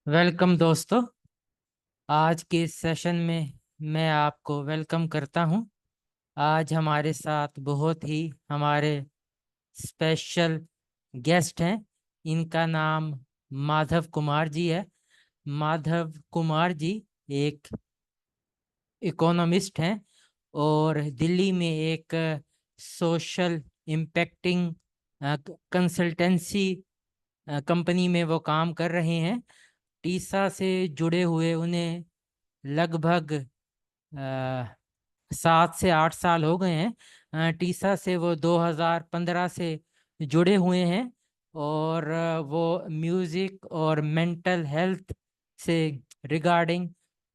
Welcome दोस्तों। आज के इस सेशन में मैं आपको वेलकम करता हूं। आज हमारे साथ बहुत ही हमारे स्पेशल गेस्ट हैं। इनका नाम माधव कुमार जी है। माधव कुमार जी एक इकोनॉमिस्ट हैं और दिल्ली में एक सोशल इम्पैक्टिंग कंसल्टेंसी कंपनी में वो काम कर रहे हैं। टीसा से जुड़े हुए उन्हें लगभग 7 से 8 साल हो गए हैं। टीसा से वो 2015 से जुड़े हुए हैं और वो म्यूज़िक और मेंटल हेल्थ से रिगार्डिंग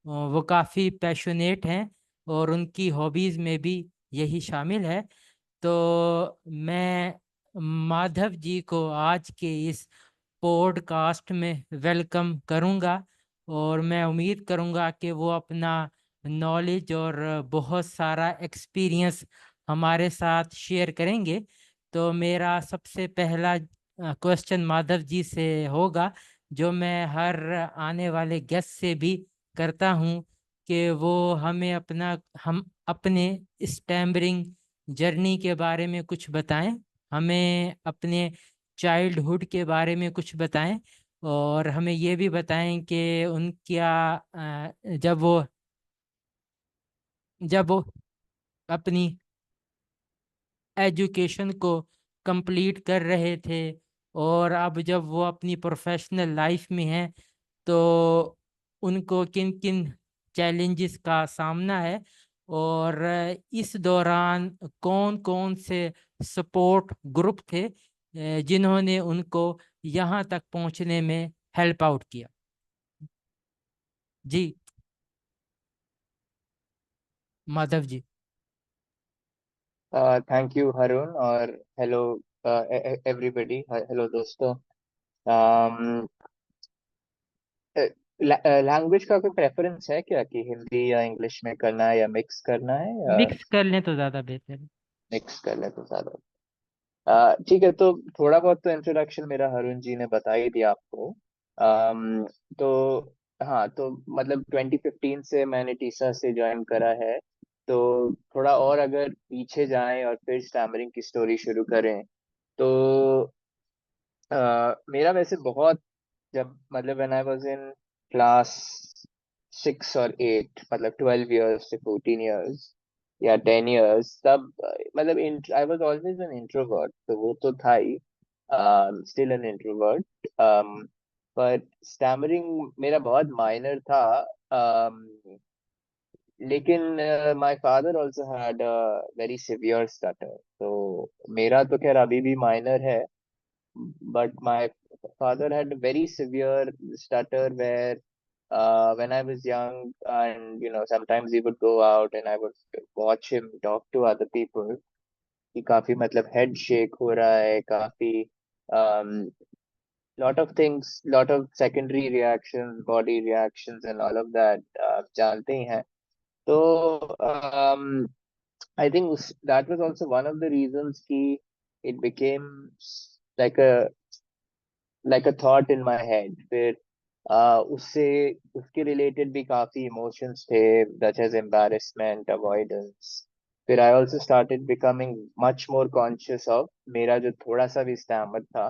वो काफ़ी पैशनेट हैं और उनकी हॉबीज़ में भी यही शामिल है। तो मैं माधव जी को आज के इस पॉडकास्ट में वेलकम करूंगा और मैं उम्मीद करूंगा कि वो अपना नॉलेज और बहुत सारा एक्सपीरियंस हमारे साथ शेयर करेंगे। तो मेरा सबसे पहला क्वेश्चन माधव जी से होगा, जो मैं हर आने वाले गेस्ट से भी करता हूं, कि वो हमें हम अपने स्टैम्बरिंग जर्नी के बारे में कुछ बताएं, हमें अपने चाइल्डहुड के बारे में कुछ बताएं और हमें ये भी बताएं कि उनका जब वो अपनी एजुकेशन को कंप्लीट कर रहे थे और अब जब वो अपनी प्रोफेशनल लाइफ में हैं, तो उनको किन किन चैलेंजेस का सामना है और इस दौरान कौन कौन से सपोर्ट ग्रुप थे जिन्होंने उनको यहाँ तक पहुँचने में हेल्प आउट किया। जी माधव जी। थैंक यू हरुण और हेलो एवरीबॉडी। हेलो दोस्तों। लैंग्वेज का कोई प्रेफरेंस है क्या कि हिंदी या इंग्लिश में करना है या मिक्स करना है या मिक्स कर लें तो ज़्यादा बेहतर है। मिक्स कर ले तो ज्यादा। ठीक है, तो थोड़ा बहुत तो इंट्रोडक्शन मेरा हरुण जी ने बता ही दिया आपको। तो हाँ, तो मतलब 2015 से मैंने टीसा से ज्वाइन करा है। तो थोड़ा और अगर पीछे जाएं और फिर स्टैमरिंग की स्टोरी शुरू करें तो मेरा वैसे बहुत, जब मतलब when I was in class 6 और 8, मतलब 12 इयर्स से 14 इयर्स या 10 इयर्स, तब मतलब I was always an introvert, तो वो तो था ही, स्टिल एन इंट्रोवर्ट। पर स्टैमरिंग मेरा बहुत माइनर था। um, लेकिन my father also had a very severe stutter, तो मेरा तो खैर अभी भी माइनर है, but my father had a very severe stutter where when I was young, and sometimes he would go out and I would watch him talk to other people कि काफी मतलब head shake हो रहा है, काफी um, lot of things, lot of secondary reactions, body reactions and all of that, जानते ही हैं। तो I think that was also one of the reasons कि it became like a thought in my head. फिर उससे उसके related भी काफी emotions थे, सच एज एम्बैरेसमेंट, अवॉइडेंस। फिर I also started becoming much more conscious of मेरा जो थोड़ा सा भी स्टैमर था,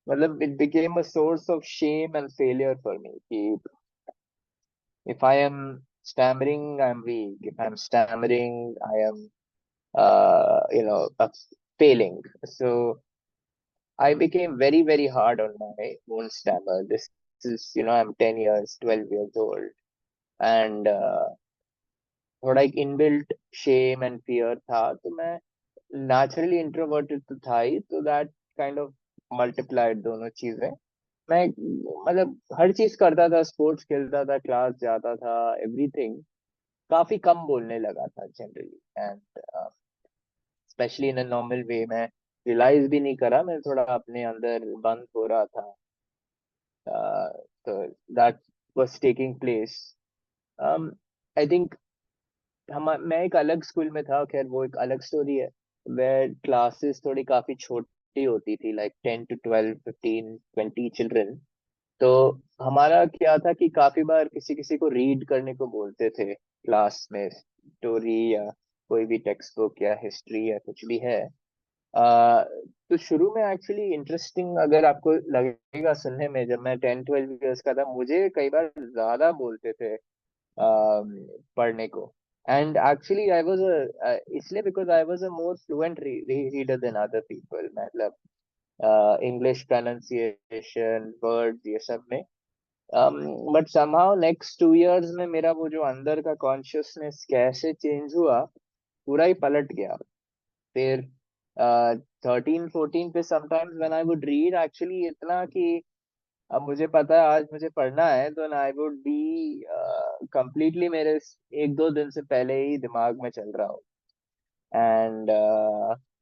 मतलब it became a source of shame and failure for me कि if I am stammering I'm weak, if I'm stammering I am failing. So I became very, very hard on my own stammer. This is, I'm 10 years, 12 years old. And थोड़ा एक inbuilt shame and fear था, तो मैं naturally introverted तो था ही, तो that kind of multiplied दोनों चीजें। मैं मतलब हर चीज करता था, स्पोर्ट्स खेलता था, क्लास जाता था, एवरीथिंग। काफी कम बोलने लगा था generally, and specially in a normal way. मैं रियलाइज भी नहीं करा, मैं थोड़ा अपने अंदर बंद हो रहा था। तो that was taking place. I think हम मैं एक अलग स्कूल में था, खैर वो एक अलग स्टोरी है। वेयर क्लासेस थोड़ी काफी छोटी होती थी, लाइक 10 to 12, 15, 20 चिल्ड्रन। तो हमारा क्या था कि काफी बार किसी किसी को रीड करने को बोलते थे क्लास में, स्टोरी या कोई भी टेक्स्ट बुक या हिस्ट्री या कुछ भी है। तो शुरू में एक्चुअली इंटरेस्टिंग अगर आपको लगेगा सुनने में, जब मैं 10-12 ईयर्स का था मुझे कई बार ज्यादा बोलते थे पढ़ने को। एंड एक्चुअली आई वाज इसलिए because I was a more fluent reader than other people, मतलब इंग्लिश प्रोनाउंसिएशन वर्ड्स ये सब में। बट समहाउ नेक्स्ट 2 इयर्स में मेरा वो जो अंदर का कॉन्शियसनेस कैसे चेंज हुआ, पूरा ही पलट गया। फिर 13-14 पे sometimes when I would read actually इतना कि अब मुझे पता है आज मुझे पढ़ना है, तो आई वुड बी कंप्लीटली मेरे 1-2 दिन से पहले ही दिमाग में चल रहा हो। एंड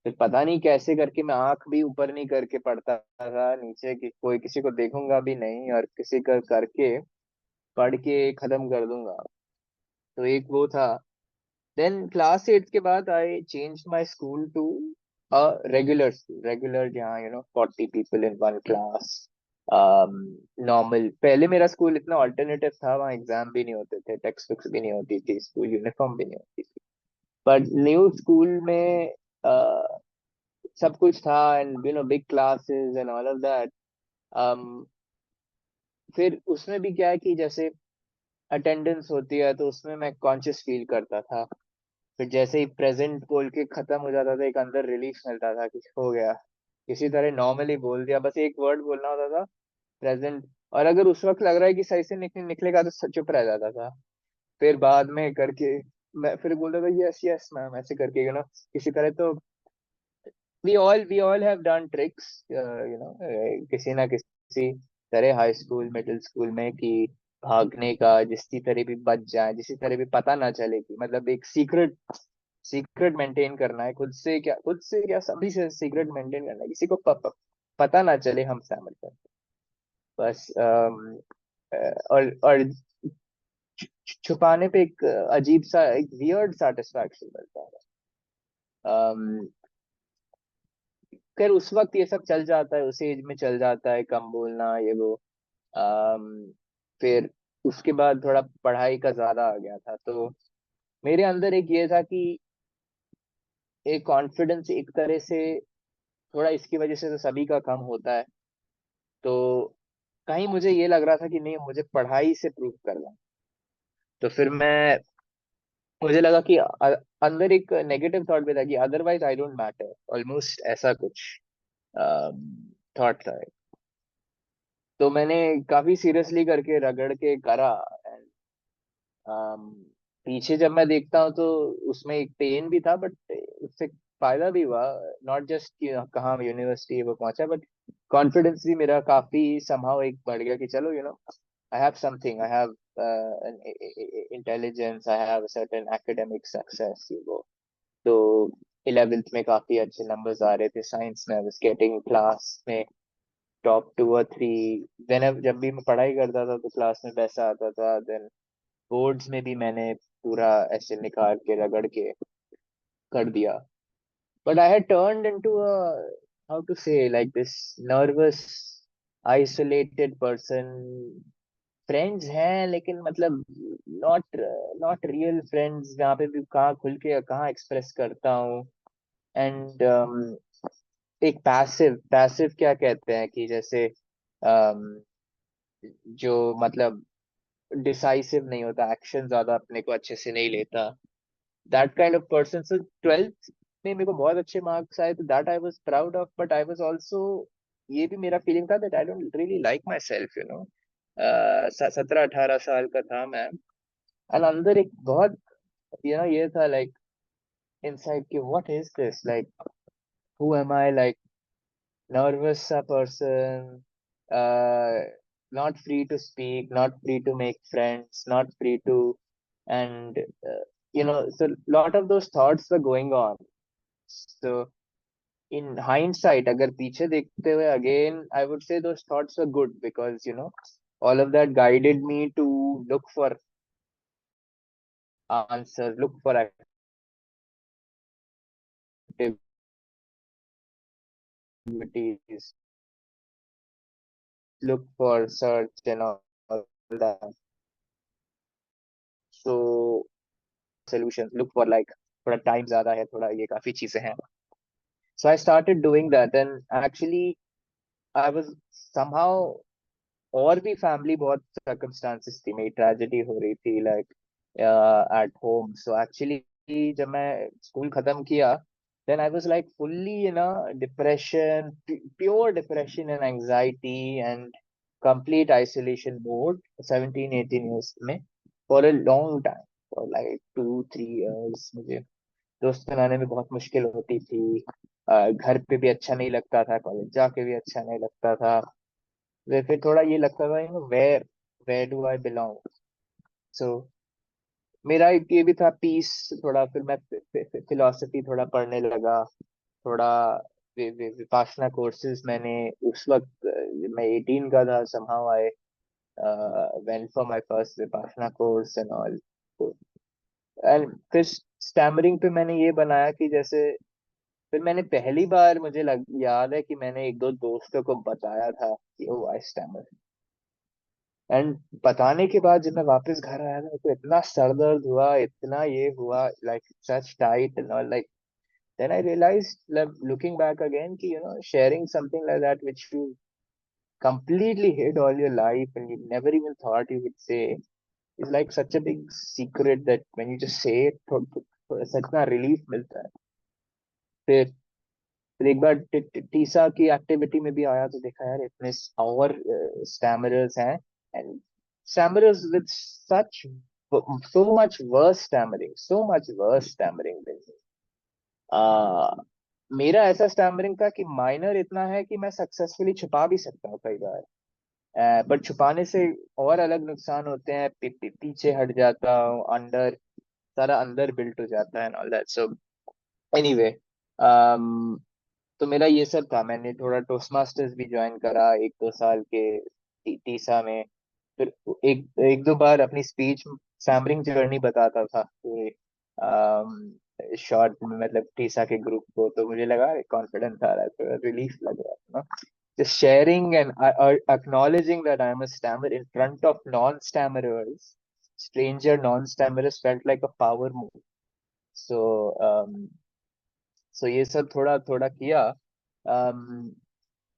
फिर पता नहीं कैसे करके मैं आंख भी ऊपर नहीं करके पढ़ता था नीचे, कि कोई किसी को देखूंगा भी नहीं और किसी का करके पढ़ के खत्म कर दूंगा। तो एक वो था। देन क्लास 8 के बाद I change my school to a regular school, regular जहाँ 40 people in one class. Normal, पहले मेरा स्कूल इतना ऑल्टरनेटिव था, वहाँ एग्जाम भी नहीं होते थे, टेक्स्ट बुक्स भी नहीं होती थी, स्कूल यूनिफॉर्म भी नहीं होती थी। बट न्यू स्कूल में सब कुछ था, and big classes and all of that. फिर उसमें भी क्या है कि जैसे अटेंडेंस होती है तो उसमें मैं कॉन्शियस फील करता था। फिर जैसे ही प्रेजेंट बोल के खत्म हो जाता था, एक अंदर रिलीफ मिलता था कि हो गया, किसी तरह नॉर्मली बोल दिया, बस एक वर्ड बोलना होता था, प्रेजेंट। और अगर उस वक्त लग रहा है कि सही से निकलेगा तो चुप रह जाता था। फिर बाद में करके मैं फिर बोलता था यस यस मैम, ऐसे करके किसी तरह तो we all have done tricks, किसी ना किसी तरह, हाई स्कूल मिडिल स्कूल में, कि भागने का, जिस तरह भी बच जाए, जिस तरह भी पता ना चले, कि मतलब एक सीक्रेट सीक्रेट मेंटेन करना है, खुद से क्या सभी से सीक्रेट मेंटेन करना है, किसी को पता ना चले हम शामिल कर, बस। और छुपाने पे एक अजीब सा, एक वियर्ड सेटिस्फैक्शन मिलता है। अम, खैर उस वक्त ये सब चल जाता है, उस एज में चल जाता है, कम बोलना ये वो। अम, फिर उसके बाद थोड़ा पढ़ाई का ज्यादा आ गया था, तो मेरे अंदर एक ये था कि एक कॉन्फिडेंस एक तरह से, थोड़ा इसकी वजह से तो सभी का कम होता है। तो कहीं मुझे ये लग रहा था कि नहीं, मुझे पढ़ाई से प्रूव करना है। तो फिर मुझे लगा कि अंदर एक नेगेटिव थॉट भी था कि otherwise I don't matter, almost ऐसा कुछ थॉट था। तो मैंने काफी सीरियसली करके रगड़ के करा। पीछे जब मैं देखता हूँ तो उसमें एक पेन भी था, बट उससे फायदा भी हुआ। नॉट जस्ट कि कहाँ यूनिवर्सिटी वो पहुंचा, बट कॉन्फिडेंस भी मेरा काफी समहाउ एक बढ़ गया कि चलो I have something, I have intelligence, I have certain academic success वो। तो 11th में काफी अच्छे नंबर्स आ रहे थे साइंस में, आई वाज गेटिंग क्लास में टॉप 2 और 3। देन जब भी मैं पढ़ाई करता था तो क्लास में पैसा आता था। देन बोर्ड्स में भी मैंने पूरा ऐसे निकाल के रगड़ के कर दिया। But I had turned into a, how to say, like this nervous isolated person. Friends हैं लेकिन मतलब नॉट नॉट रियल फ्रेंड्स, जहाँ पे भी कहाँ खुल के कहाँ एक्सप्रेस करता हूँ। एंड एक पैसिव पैसिव क्या कहते हैं कि जैसे um, जो मतलब डिसाइसिव नहीं होता, एक्शन ज्यादा अपने को अच्छे से नहीं लेता, that kind of person. So 12th में मेरे को बहुत अच्छे मार्क्स आए, तो that I was proud of, but I was also, ये भी मेरा फीलिंग था that I don't really like my self 17-18 साल का था मैं। एंड अंदर एक बहुत ये था लाइक इनसाइड कि what is this, like who am I, like nervous person, not free to speak, not free to make friends, not free to, and so lot of those thoughts were going on. So in hindsight, agar पीछे देखते हुए again, I would say those thoughts were good, because all of that guided me to look for answers, look for activities, look for search and all that. So solutions, look for like थोड़ा time ज़्यादा है, थोड़ा ये काफी चीजें हैं. So I started doing that, and actually I was somehow, और भी फैमिली बहुत सर्कमस्टांसेस थी, मेरी ट्रेजेडी हो रही थी like at home. So actually जब मैं स्कूल खत्म किया, then I was like fully in a depression, pure depression and anxiety and complete isolation mode 17-18 years में, for a long time, for like 2-3 years. मुझे दोस्त बनाने में बहुत मुश्किल होती थी. घर पे भी अच्छा नहीं लगता था, कॉलेज जाके भी अच्छा नहीं लगता था. फिर थोड़ा ये लगता था, where where do I belong. So मेरा एक ये भी था पीस थोड़ा. फिर मैं फिलोसफी थोड़ा पढ़ने लगा, थोड़ा विपाशना कोर्सेज मैंने उस वक्त, मैं 18 का था, somehow I went for my first Vipassana course and all. And फिर स्टैमरिंग पे मैंने ये बनाया कि जैसे, फिर मैंने पहली बार, मुझे याद है कि मैंने एक दो दोस्तों को बताया था कि ओ आई स्टैमर. एंड बताने के बाद जब मैं वापस घर आया था, तो इतना सर दर्द हुआ, इतना ये हुआ, like such tight and all, like then I realised, looking back again, कि sharing something like that which you completely hid all your life and you never even thought you would say, is like such a big secret that when you just say it, थोड़ा सच में relief मिलता है. फिर एक बार Tessa की activity में भी आया, तो देखा यार इतने और स्टैमरर्स हैं, and stammerers with such so much worse stammering, so much worse stammering than me. मेरा ऐसा स्टैमरिंग था कि माइनर इतना है कि मैं सक्सेसफुली छुपा भी सकता हूँ कई बार, बट छुपाने से और अलग नुकसान होते हैं. पीछे हट जाता हूँ, अंदर सारा अंदर बिल्ट हो जाता है and all that. So anyway, तो मेरा ये सब था. मैंने थोड़ा टोस्ट मास्टर्स भी ज्वाइन करा 1-2 साल के टीसा में. फिर एक एक दो बार अपनी स्पीच सैमरिंग जर्नी बताता था पूरे शॉर्ट में, मतलब टीसा के ग्रुप को. तो मुझे लगा कॉन्फिडेंस आ रहा है, थोड़ा रिलीफ लग रहा है ना. Just sharing and acknowledging that I'm a stammer in front of non-stammerers, stranger non-stammerers, felt like a power move. So so ये सब थोड़ा थोड़ा किया. um,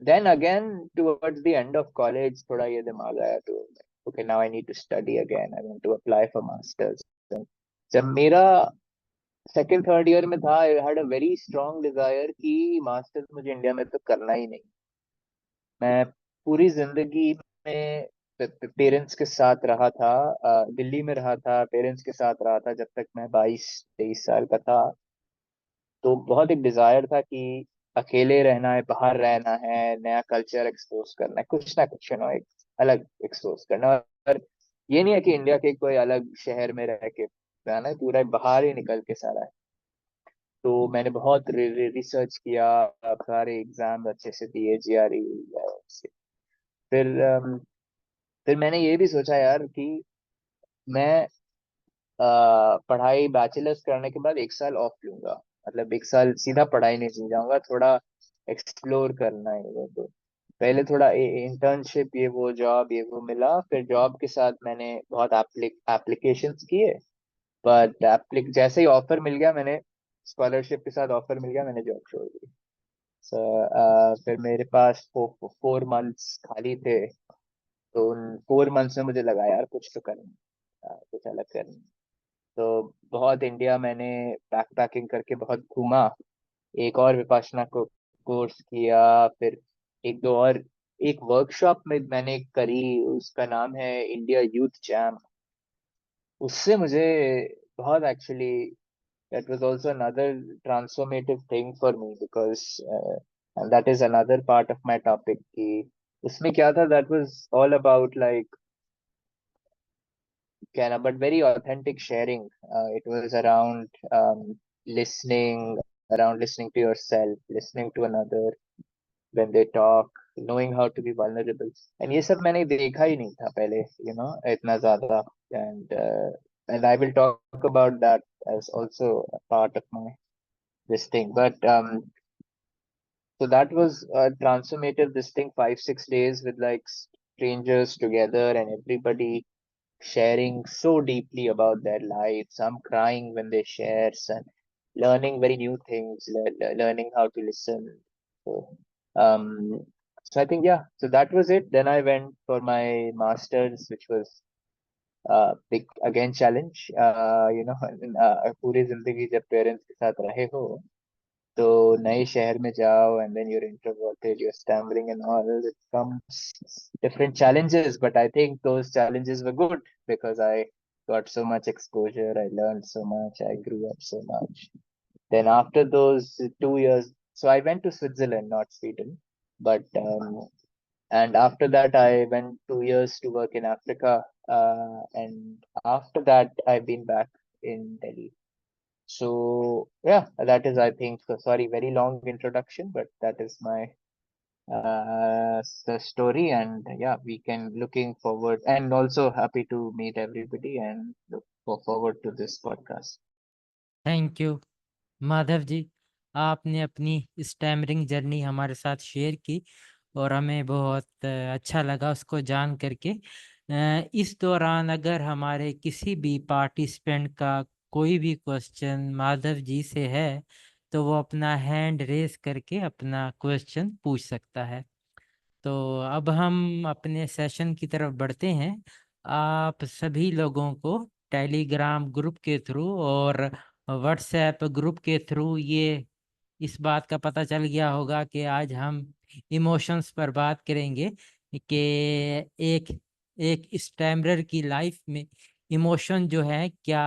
then again towards the end of college थोड़ा ये दिमाग आया, तो okay, now I need to study again, I want to apply for masters. जब मेरा सेकंड थर्ड ईयर में था, I had a very strong desire कि मास्टर्स मुझे इंडिया में तो करना ही नहीं. मैं पूरी जिंदगी में पेरेंट्स के साथ रहा था, दिल्ली में रहा था, पेरेंट्स के साथ रहा था जब तक मैं 22-23 साल का था. तो बहुत एक डिजायर था कि अकेले रहना है, बाहर रहना है, नया कल्चर एक्सपोज करना है, कुछ ना कुछ एक अलग एक्सपोज करना है. और ये नहीं है कि इंडिया के कोई अलग शहर में रह के रहना है, पूरा बाहर ही निकल के सारा है. तो मैंने बहुत रिसर्च किया, सारे एग्जाम अच्छे से दिए, जीआरई से. फिर फिर मैंने ये भी सोचा यार कि मैं पढ़ाई बैचलर्स करने के बाद 1 साल ऑफ लूंगा, मतलब 1 साल सीधा पढ़ाई नहीं जाऊंगा, थोड़ा एक्सप्लोर करना है वो. तो पहले थोड़ा इंटर्नशिप, ये वो जॉब, ये वो मिला. फिर जॉब के साथ मैंने बहुत एप्लीकेशंस किए, बट जैसे ही ऑफर मिल गया, मैंने स्कॉलरशिप के साथ ऑफर मिल गया, मैंने जॉब छोड़ दी. फिर मेरे पास 4 मंथ्स खाली थे. तो उन 4 मंथ्स में मुझे लगा यार कुछ तो करना, कुछ अलग करना. तो बहुत इंडिया मैंने बैकपैकिंग करके बहुत घूमा. एक और विपाशना को कोर्स किया. फिर एक दो और, एक वर्कशॉप में मैंने करी, उसका नाम है इंडिया यूथ जैम. उससे मुझे बहुत actually, that was also another transformative thing for me, because and that is another part of my topic कि उसमें क्या था, that was all about like क्या ना, but very authentic sharing. It was around listening, around listening to yourself, listening to another when they talk, knowing how to be vulnerable. And ये सब मैंने देखा ही नहीं था पहले, इतना ज्यादा. And I will talk about that as also a part of my this thing. But so that was transformative, this thing, 5-6 days with like strangers together and everybody sharing so deeply about their lives, some crying when they share, some learning very new things, learning how to listen. So, um, so I think, yeah, so that was it. Then I went for my master's, which was big again challenge. पूरी जिंदगी जब parents के साथ रहे हो तो नए शहर में जाओ and then you're introverted, you're stammering and all, it comes different challenges, but I think those challenges were good because I got so much exposure, I learned so much, I grew up so much. Then after those 2 years, so I went to Switzerland, not Sweden, but and after that I went 2 years to work in Africa, and after that I've been back in Delhi. So yeah, that is, I think, so sorry, very long introduction, but that is my the story. And yeah, we can looking forward and also happy to meet everybody and forward to this podcast. Thank you Madhav ji, आपने अपनी stammering journey हमारे साथ share की और हमें बहुत अच्छा लगा उसको जान करके। इस दौरान अगर हमारे किसी भी पार्टिसिपेंट का कोई भी क्वेश्चन माधव जी से है तो वो अपना हैंड रेस करके अपना क्वेश्चन पूछ सकता है। तो अब हम अपने सेशन की तरफ बढ़ते हैं। आप सभी लोगों को टेलीग्राम ग्रुप के थ्रू और व्हाट्सएप ग्रुप के थ्रू ये इस बात का पता चल गया होगा कि आज हम इमोशंस पर बात करेंगे कि एक एक स्टैमरर की लाइफ में इमोशन जो है क्या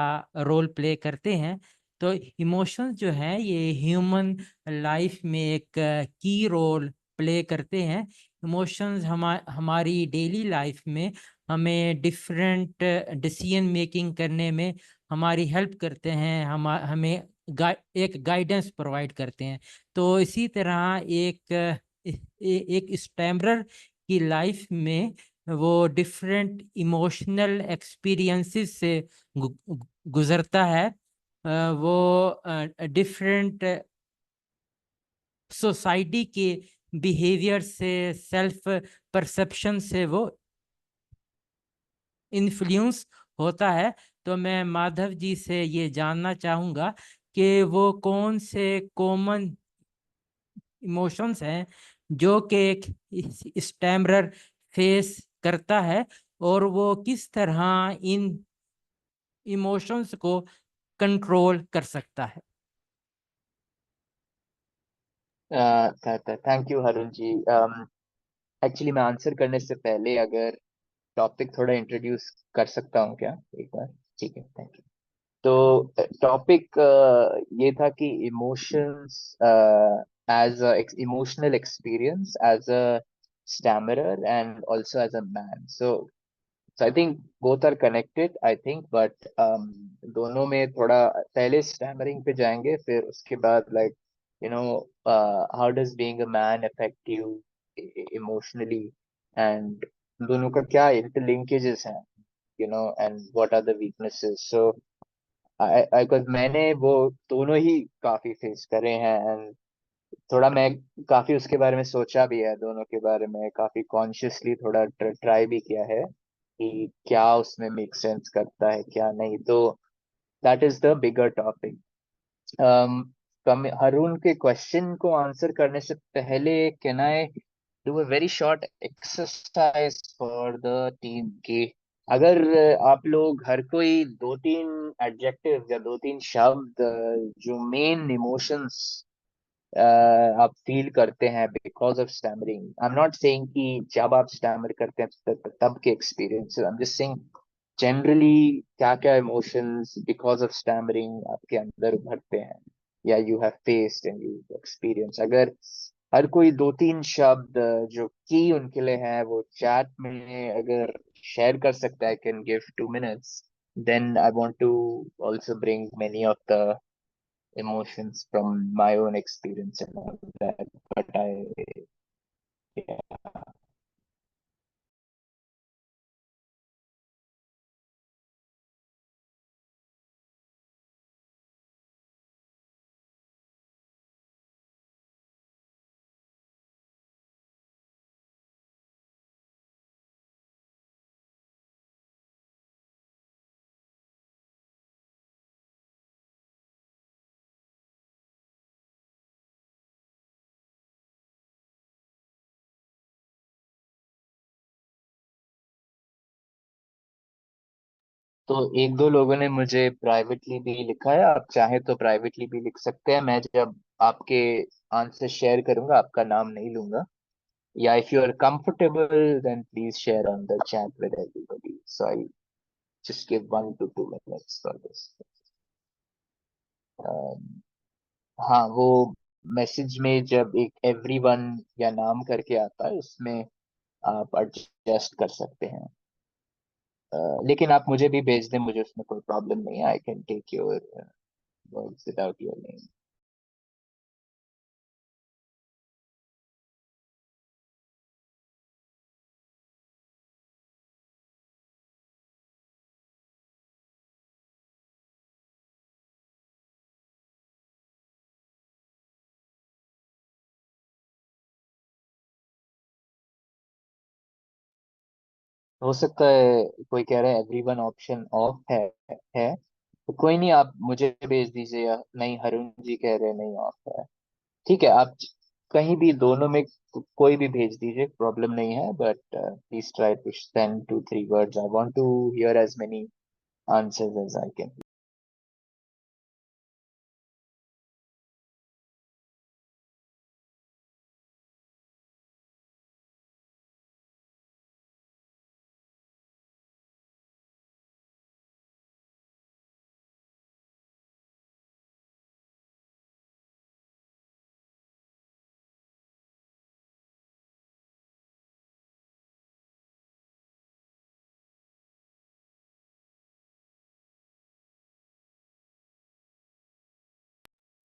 रोल प्ले करते हैं। तो इमोशंस जो है ये ह्यूमन लाइफ में एक की रोल प्ले करते हैं। इमोशंस हमारी डेली लाइफ में हमें डिफरेंट डिसीजन मेकिंग करने में हमारी हेल्प करते हैं, हमें एक गाइडेंस प्रोवाइड करते हैं। तो इसी तरह एक स्टैमरर की लाइफ में वो डिफरेंट इमोशनल एक्सपीरियंसेस से गुजरता है। वो डिफरेंट सोसाइटी के बिहेवियर से, सेल्फ परसेप्शन से वो इन्फ्लुएंस होता है। तो मैं माधव जी से ये जानना चाहूँगा कि वो कौन से कॉमन इमोशंस हैं जो कि एक स्टैमरर फेस करता है और वो किस तरह इन इमोशंस को कंट्रोल कर सकता है। Thank you Harun ji. Actually मैं आंसर करने से पहले अगर टॉपिक थोड़ा इंट्रोड्यूस कर सकता हूँ क्या एक बार? ठीक है, थैंक यू। तो टॉपिक ये था कि emotions as a emotional experience as a stammerer and also as a man. So I think both are connected, I think, but दोनों में थोड़ा पहले स्टैमरिंग पे जाएंगे, फिर उसके बाद like you know how does being a man affect you emotionally, and दोनों का क्या इंटरलिंकेजेस हैं, and what are the weaknesses. So because मैंने वो दोनों ही काफी फेस करे हैं, एंड थोड़ा मैं काफी उसके बारे में सोचा भी है, दोनों के बारे में काफी कॉन्शियसली थोड़ा ट्राई भी किया है कि क्या उसमें मेक सेंस करता है क्या नहीं। तो that is the bigger topic. कम हरुण के क्वेश्चन को आंसर करने से पहले can I do a very short exercise for the team की अगर आप लोग हर कोई दो तीन एडजेक्टिव या दो तीन शब्द जो मेन इमोशंस आप फील करते हैं because of stammering, I am not saying कि जब आप स्टैमर करते हैं तब के experience, I am just saying generally क्या क्या इमोशंस बिकॉज ऑफ स्टैमरिंग आपके अंदर उभरते हैं या you have faced and you experience. अगर हर कोई दो तीन शब्द जो की उनके लिए है वो चैट में अगर शेयर कर सकता है, can give 2 minutes, then I want to also bring many of the emotions from my own experience and all that. But yeah. तो एक दो लोगों ने मुझे प्राइवेटली भी लिखा है, आप चाहे तो प्राइवेटली भी लिख सकते हैं। मैं जब आपके आंसर शेयर करूंगा आपका नाम नहीं लूंगा। या if you are comfortable then please share on the chat with everybody, so I just give 1 to 2 minutes for this. हाँ, वो मैसेज में जब एक एवरीवन या नाम करके आता है उसमें आप एडजस्ट कर सकते हैं। लेकिन आप मुझे भी भेज दें, मुझे उसमें कोई प्रॉब्लम नहीं है। I can take your words without your name. हो सकता है कोई कह रहा है एवरीवन ऑप्शन ऑफ है तो कोई नहीं, आप मुझे भेज दीजिए। या नहीं, हरुण जी कह रहे हैं नहीं ऑफ है। ठीक है, आप कहीं भी दोनों में कोई भी भेज दीजिए, प्रॉब्लम नहीं है। But please try to send 2 3 words। I want to hear as many answers as I can.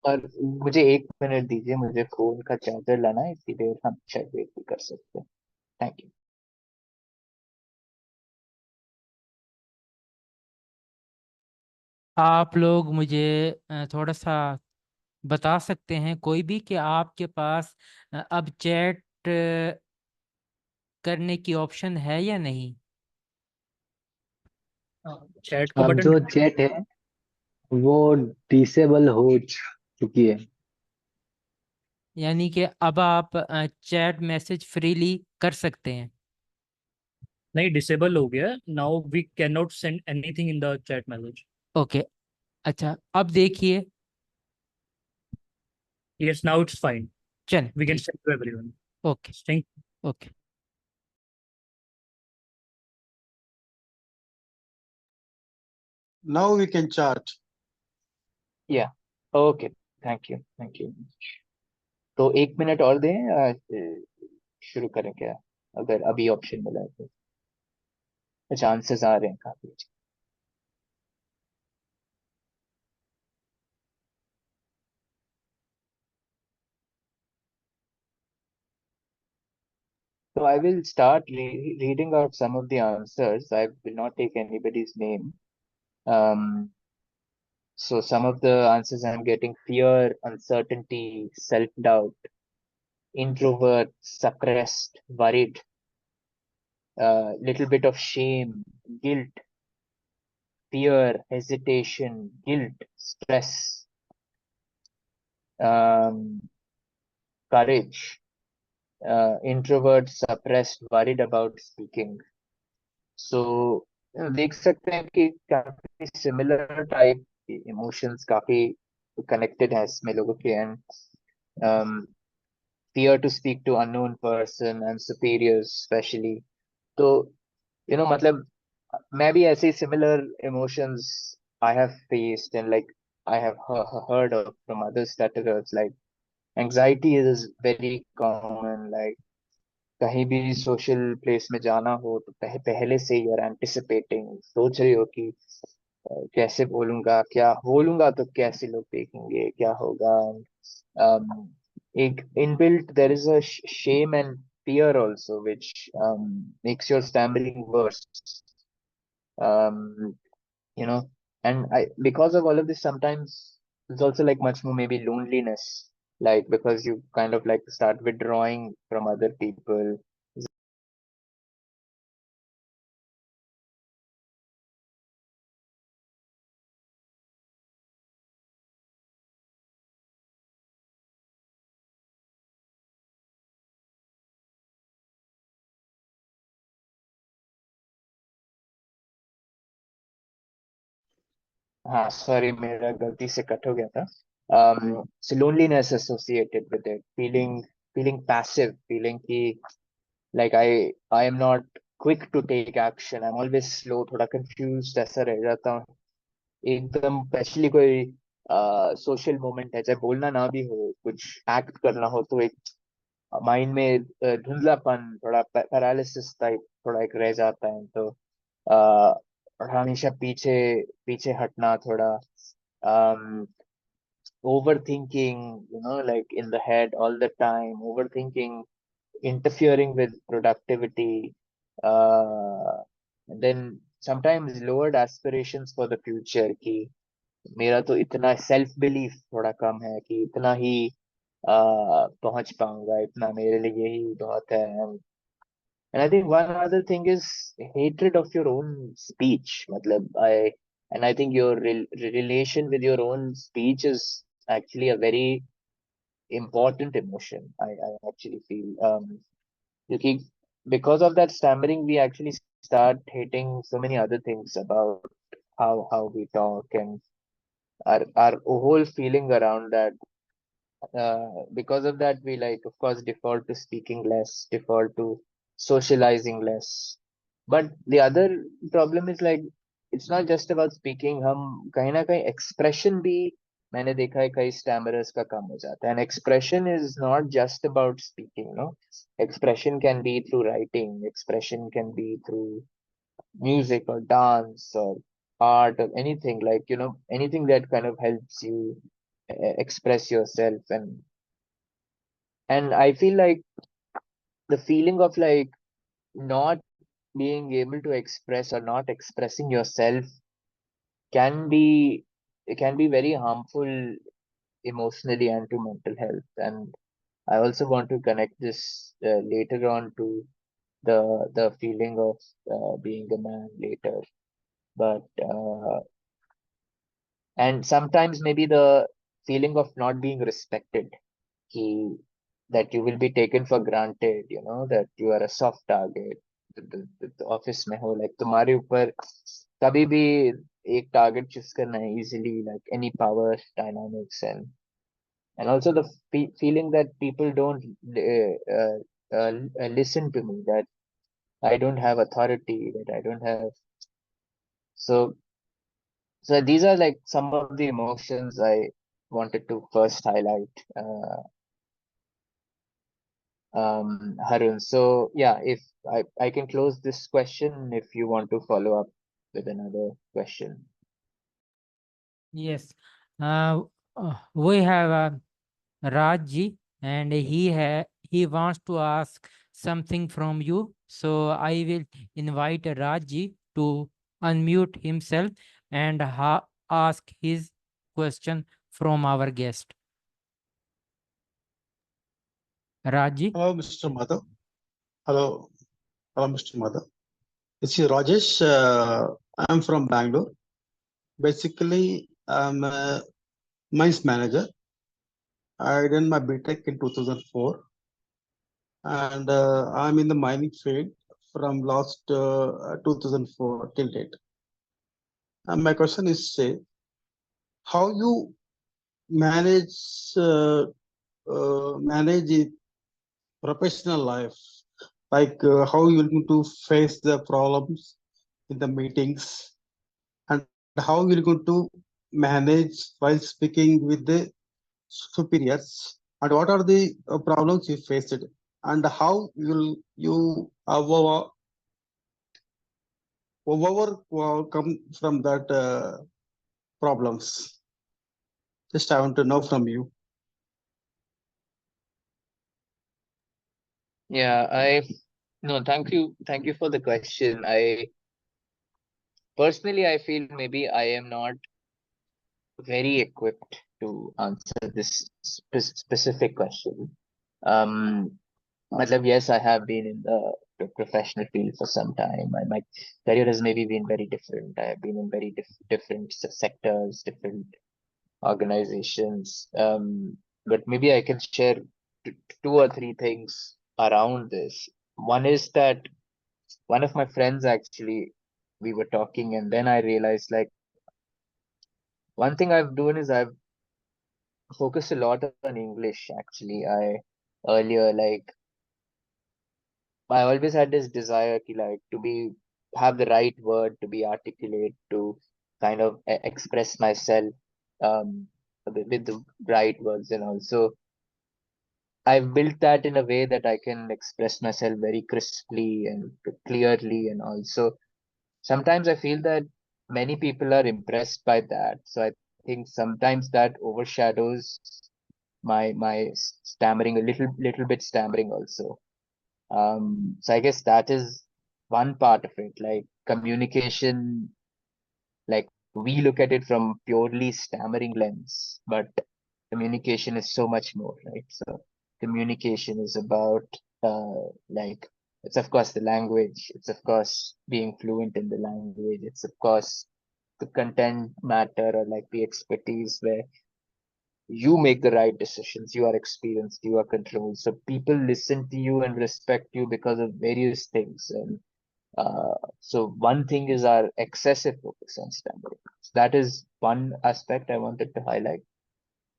और मुझे 1 मिनट दीजिए, मुझे फोन का चार्जर लाना है, इसी देर हम शायद वेट भी कर सकते हैं। Thank you. आप लोग मुझे थोड़ा सा बता सकते हैं कोई भी कि आपके पास अब चैट करने की ऑप्शन है या नहीं? चैट का अब बटन। जो चैट है वो डिसेबल हो चुकी है। यानी कि अब आप चैट मैसेज फ्रीली कर सकते हैं? नहीं, डिसेबल हो गया। Now we can not send anything in the chat message. Okay. अच्छा, अब देखिए। Yes, now it's fine. चलें, वी कैन ठीक। Send to everyone. Okay. Thank. Okay. Now we can chat. या okay, thank you thank you. तो 1 minute और दें या शुरू करें क्या, अगर अभी ऑप्शन मिला है तो? चांसेस आ रहे हैं काफी। So I will start reading out some of the answers. I will not take anybody's name. Um, so some of the answers I'm getting: fear, uncertainty, self-doubt, introvert, suppressed, worried, little bit of shame, guilt, fear, hesitation, guilt, stress, um, courage, introvert, suppressed, worried about speaking. सो देख सकते हैं कि काफी similar type emotions काफी connected है इसमें लोगों के। And fear to speak to unknown person and superiors specially. तो मतलब मैं भी ऐसे similar emotions I have faced and like I have heard of from other stutterers, like anxiety is very common, like कहीं भी सोशल प्लेस में जाना हो तो पहले से यू आर एंटिसिपेटिंग, सोच रही हो कि कैसे बोलूंगा, क्या बोलूंगा तो कैसे लोग देखेंगे, क्या होगा। एक inbuilt there is a shame and fear also which makes your stammering worse. um, you know and I, because of all of this, sometimes it's also like much more maybe loneliness, like because you kind of like start withdrawing from other people. हाँ sorry, मेरा गलती से cut हो गया था. So loneliness associated with it, feeling passive, feeling कि like I am not quick to take action, I'm always slow, थोड़ा confused ऐसा रह जाता हूँ एकदम. स्पेशली कोई सोशल मोमेंट है, चाहे बोलना ना भी हो, कुछ एक्ट करना हो, तो एक माइंड में धुंधलापन, थोड़ा पैरालिसिस टाइप थोड़ा एक रह जाता है. तो हमेशा पीछे पीछे हटना थोड़ा, overthinking, like in the head all the time, overthinking, interfering with productivity, and then sometimes lowered aspirations for the future कि मेरा तो इतना सेल्फ बिलीफ थोड़ा कम है कि इतना ही पहुंच पाऊंगा, इतना मेरे लिए ही बहुत है. And I think one other thing is hatred of your own speech. And I think your relation with your own speech is actually a very important emotion. I actually feel, क्योंकि because of that stammering, we actually start hating so many other things about how we talk, and our whole feeling around that. Because of that, we, like, of course, default to speaking less, default to socializing less. But the other problem is, like, it's not just about speaking. हम कहीं ना कहीं expression भी मैंने देखा है कई stammerers का कम हो जाता है. And expression is not just about speaking, no. Expression can be through writing. Expression can be through music or dance or art or anything, like, anything that kind of helps you express yourself. And I feel like the feeling of, like, not being able to express or not expressing yourself can be can be very harmful emotionally and to mental health. And I also want to connect this later on to the feeling of being a man later. But and sometimes maybe the feeling of not being respected, कि that you will be taken for granted, that you are a soft target. The office में हो, like, तुम्हारे ऊपर कभी भी एक target choose करना है easily, like any power dynamics. And also the feeling that people don't listen to me, that I don't have authority, that I don't have. So these are, like, some of the emotions I wanted to first highlight, Harun. So yeah, if I can close this question if you want to follow up with another question. Yes. We have Rajji, and he wants to ask something from you. So I will invite Rajji to unmute himself and ask his question from our guest. Rajji. Hello, Mr. Madhav. Hello, Mr. Madhav. This is Rajesh. I'm from Bangalore. Basically, I'm a mines manager. I done my BTech in 2004, and I'm in the mining field from last 2004 till date. And my question is, say, how you manage manage it professional life, like how you're going to face the problems in the meetings, and how you're going to manage while speaking with the superiors, and what are the problems you faced, and how you overcome from that problems. Just I want to know from you. Yeah, no, thank you for the question. I feel maybe I am not very equipped to answer this specific question. Yes, I have been in the professional field for some time. My career has maybe been very different. I have been in very different sectors, different organizations. But maybe I can share two or three things around this. One is that one of my friends, actually, we were talking, and then I realized, like, one thing I've done is I've focused a lot on English actually. Earlier, like, I always had this desire to like have the right word to be articulate, to kind of express myself with the right words, and also I've built that in a way that I can express myself very crisply and clearly, and also sometimes I feel that many people are impressed by that. So I think sometimes that overshadows my stammering, a little bit stammering also. So I guess that is one part of it, like communication, like we look at it from purely stammering lens, but communication is so much more, right? So communication is about like, it's of course the language, it's of course being fluent in the language, it's of course the content matter, or like the expertise where you make the right decisions, you are experienced, you are controlled. So people listen to you and respect you because of various things. And so one thing is our excessive focus on stammering. So that is one aspect I wanted to highlight.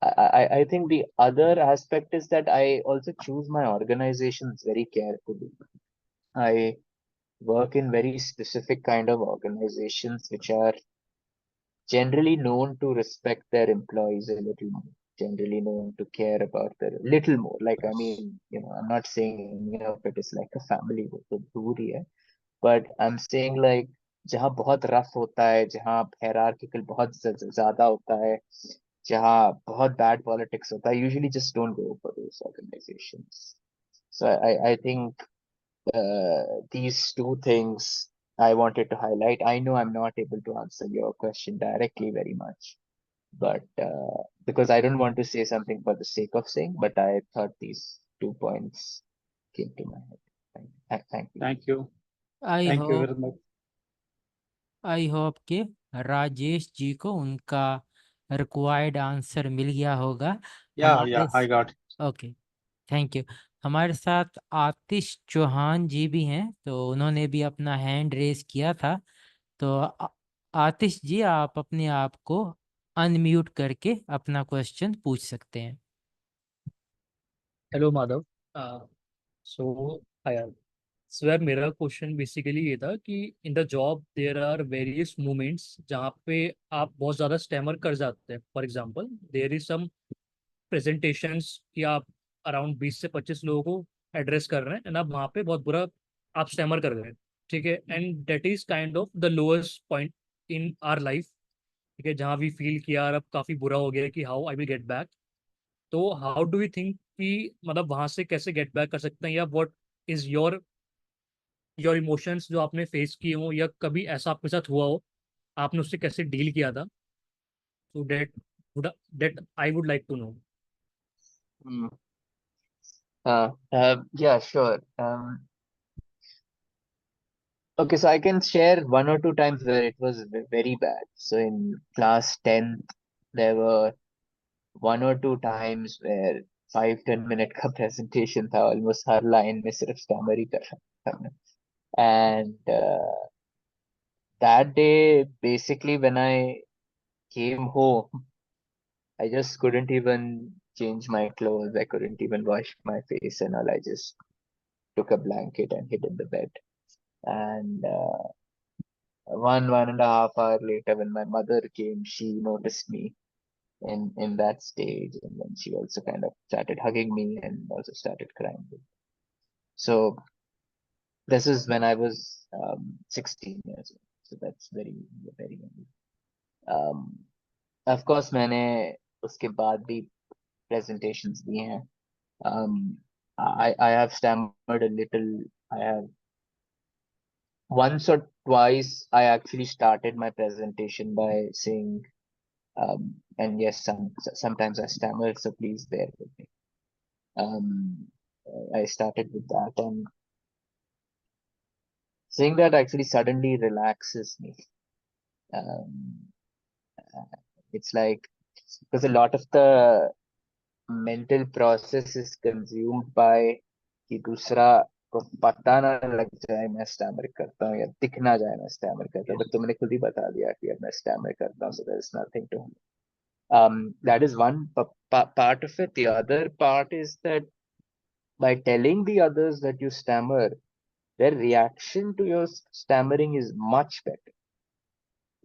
I think the other aspect is that I also choose my organizations very carefully. I work in very specific kind of organizations which are generally known to respect their employees a little more, generally known to care about their little more. Like, I mean, I'm not saying any of it is like a family, वो तो दूर ही है, but I'm saying like जहाँ बहुत rough होता है, जहाँ hierarchical बहुत ज्यादा होता है, जहाँ बहुत bad politics होता है, usually just don't go for those organizations. So I think these two things I wanted to highlight. I know I'm not able to answer your question directly very much, but because I don't want to say something for the sake of saying, but I thought these 2 points came to my head. Thank you. Thank you. I Thank you hope very much. I hope कि राजेश जी को उनका required answer मिल गया होगा। Yeah, I got it. Okay, thank you. हमारे साथ आतिश चौहान जी भी हैं, तो उन्होंने भी अपना हैंड रेज किया था। तो आतिश जी, आप अपने आप को अनम्यूट करके अपना क्वेश्चन पूछ सकते हैं। हेलो माधव। सो यार, सो यार मेरा क्वेश्चन बेसिकली ये था कि in the job there are various moments जहाँ पे आप बहुत ज़्यादा स्टैमर कर जाते हैं। For example, there is some presentations कि आप अराउंड 20 से 25 लोगों को एड्रेस कर रहे हैं, एंड आप वहाँ पे बहुत बुरा आप स्टैमर कर गए। ठीक है, and that is kind of the lowest point in our life. ठीक है, जहाँ वी फील कि यार अब काफ़ी बुरा हो गया कि how I will get back. तो हाउ डू यू थिंक कि मतलब वहां से कैसे गेट बैक कर सकते हैं, या व्हाट इज योर इमोशंस जो आपने फेस किए हो, या कभी ऐसा आपके साथ हुआ हो, आपने उससे कैसे डील किया था? So that I would like to know. Hmm. Yeah, sure. Okay, so I can share one or two times where it was very bad. So in class 10th, there were one or two times where 5-10 minute का presentation था, almost हर line में सिर्फ stammer ही कर रहा था मैं. And that day, basically, when I came home, I just couldn't even change my clothes. I couldn't even wash my face and all. I just took a blanket and hid in the bed. And 1.5 hour later, when my mother came, she noticed me in that stage, and then she also kind of started hugging me and also started crying. So this is when I was 16 years old. So that's very, very young. Of course, मैंने उसके बाद भी presentations दी हैं. I have stammered a little. I have once or twice I actually started my presentation by saying, and yes, sometimes I stammer, so please bear with me. I started with that, and saying that actually suddenly relaxes me. It's like, because a lot of the mental process is consumed by कि दूसरा को पता ना लग जाए मैं stammer करता हूँ, या दिख ना जाए मैं स्टैमर करता हूँ, बट तुमने खुद ही बता दिया कि अब मैं स्टैमर करता हूँ, so there is nothing to That is one part of it. The other part is that by telling the others that you stammer, their reaction to your stammering is much better.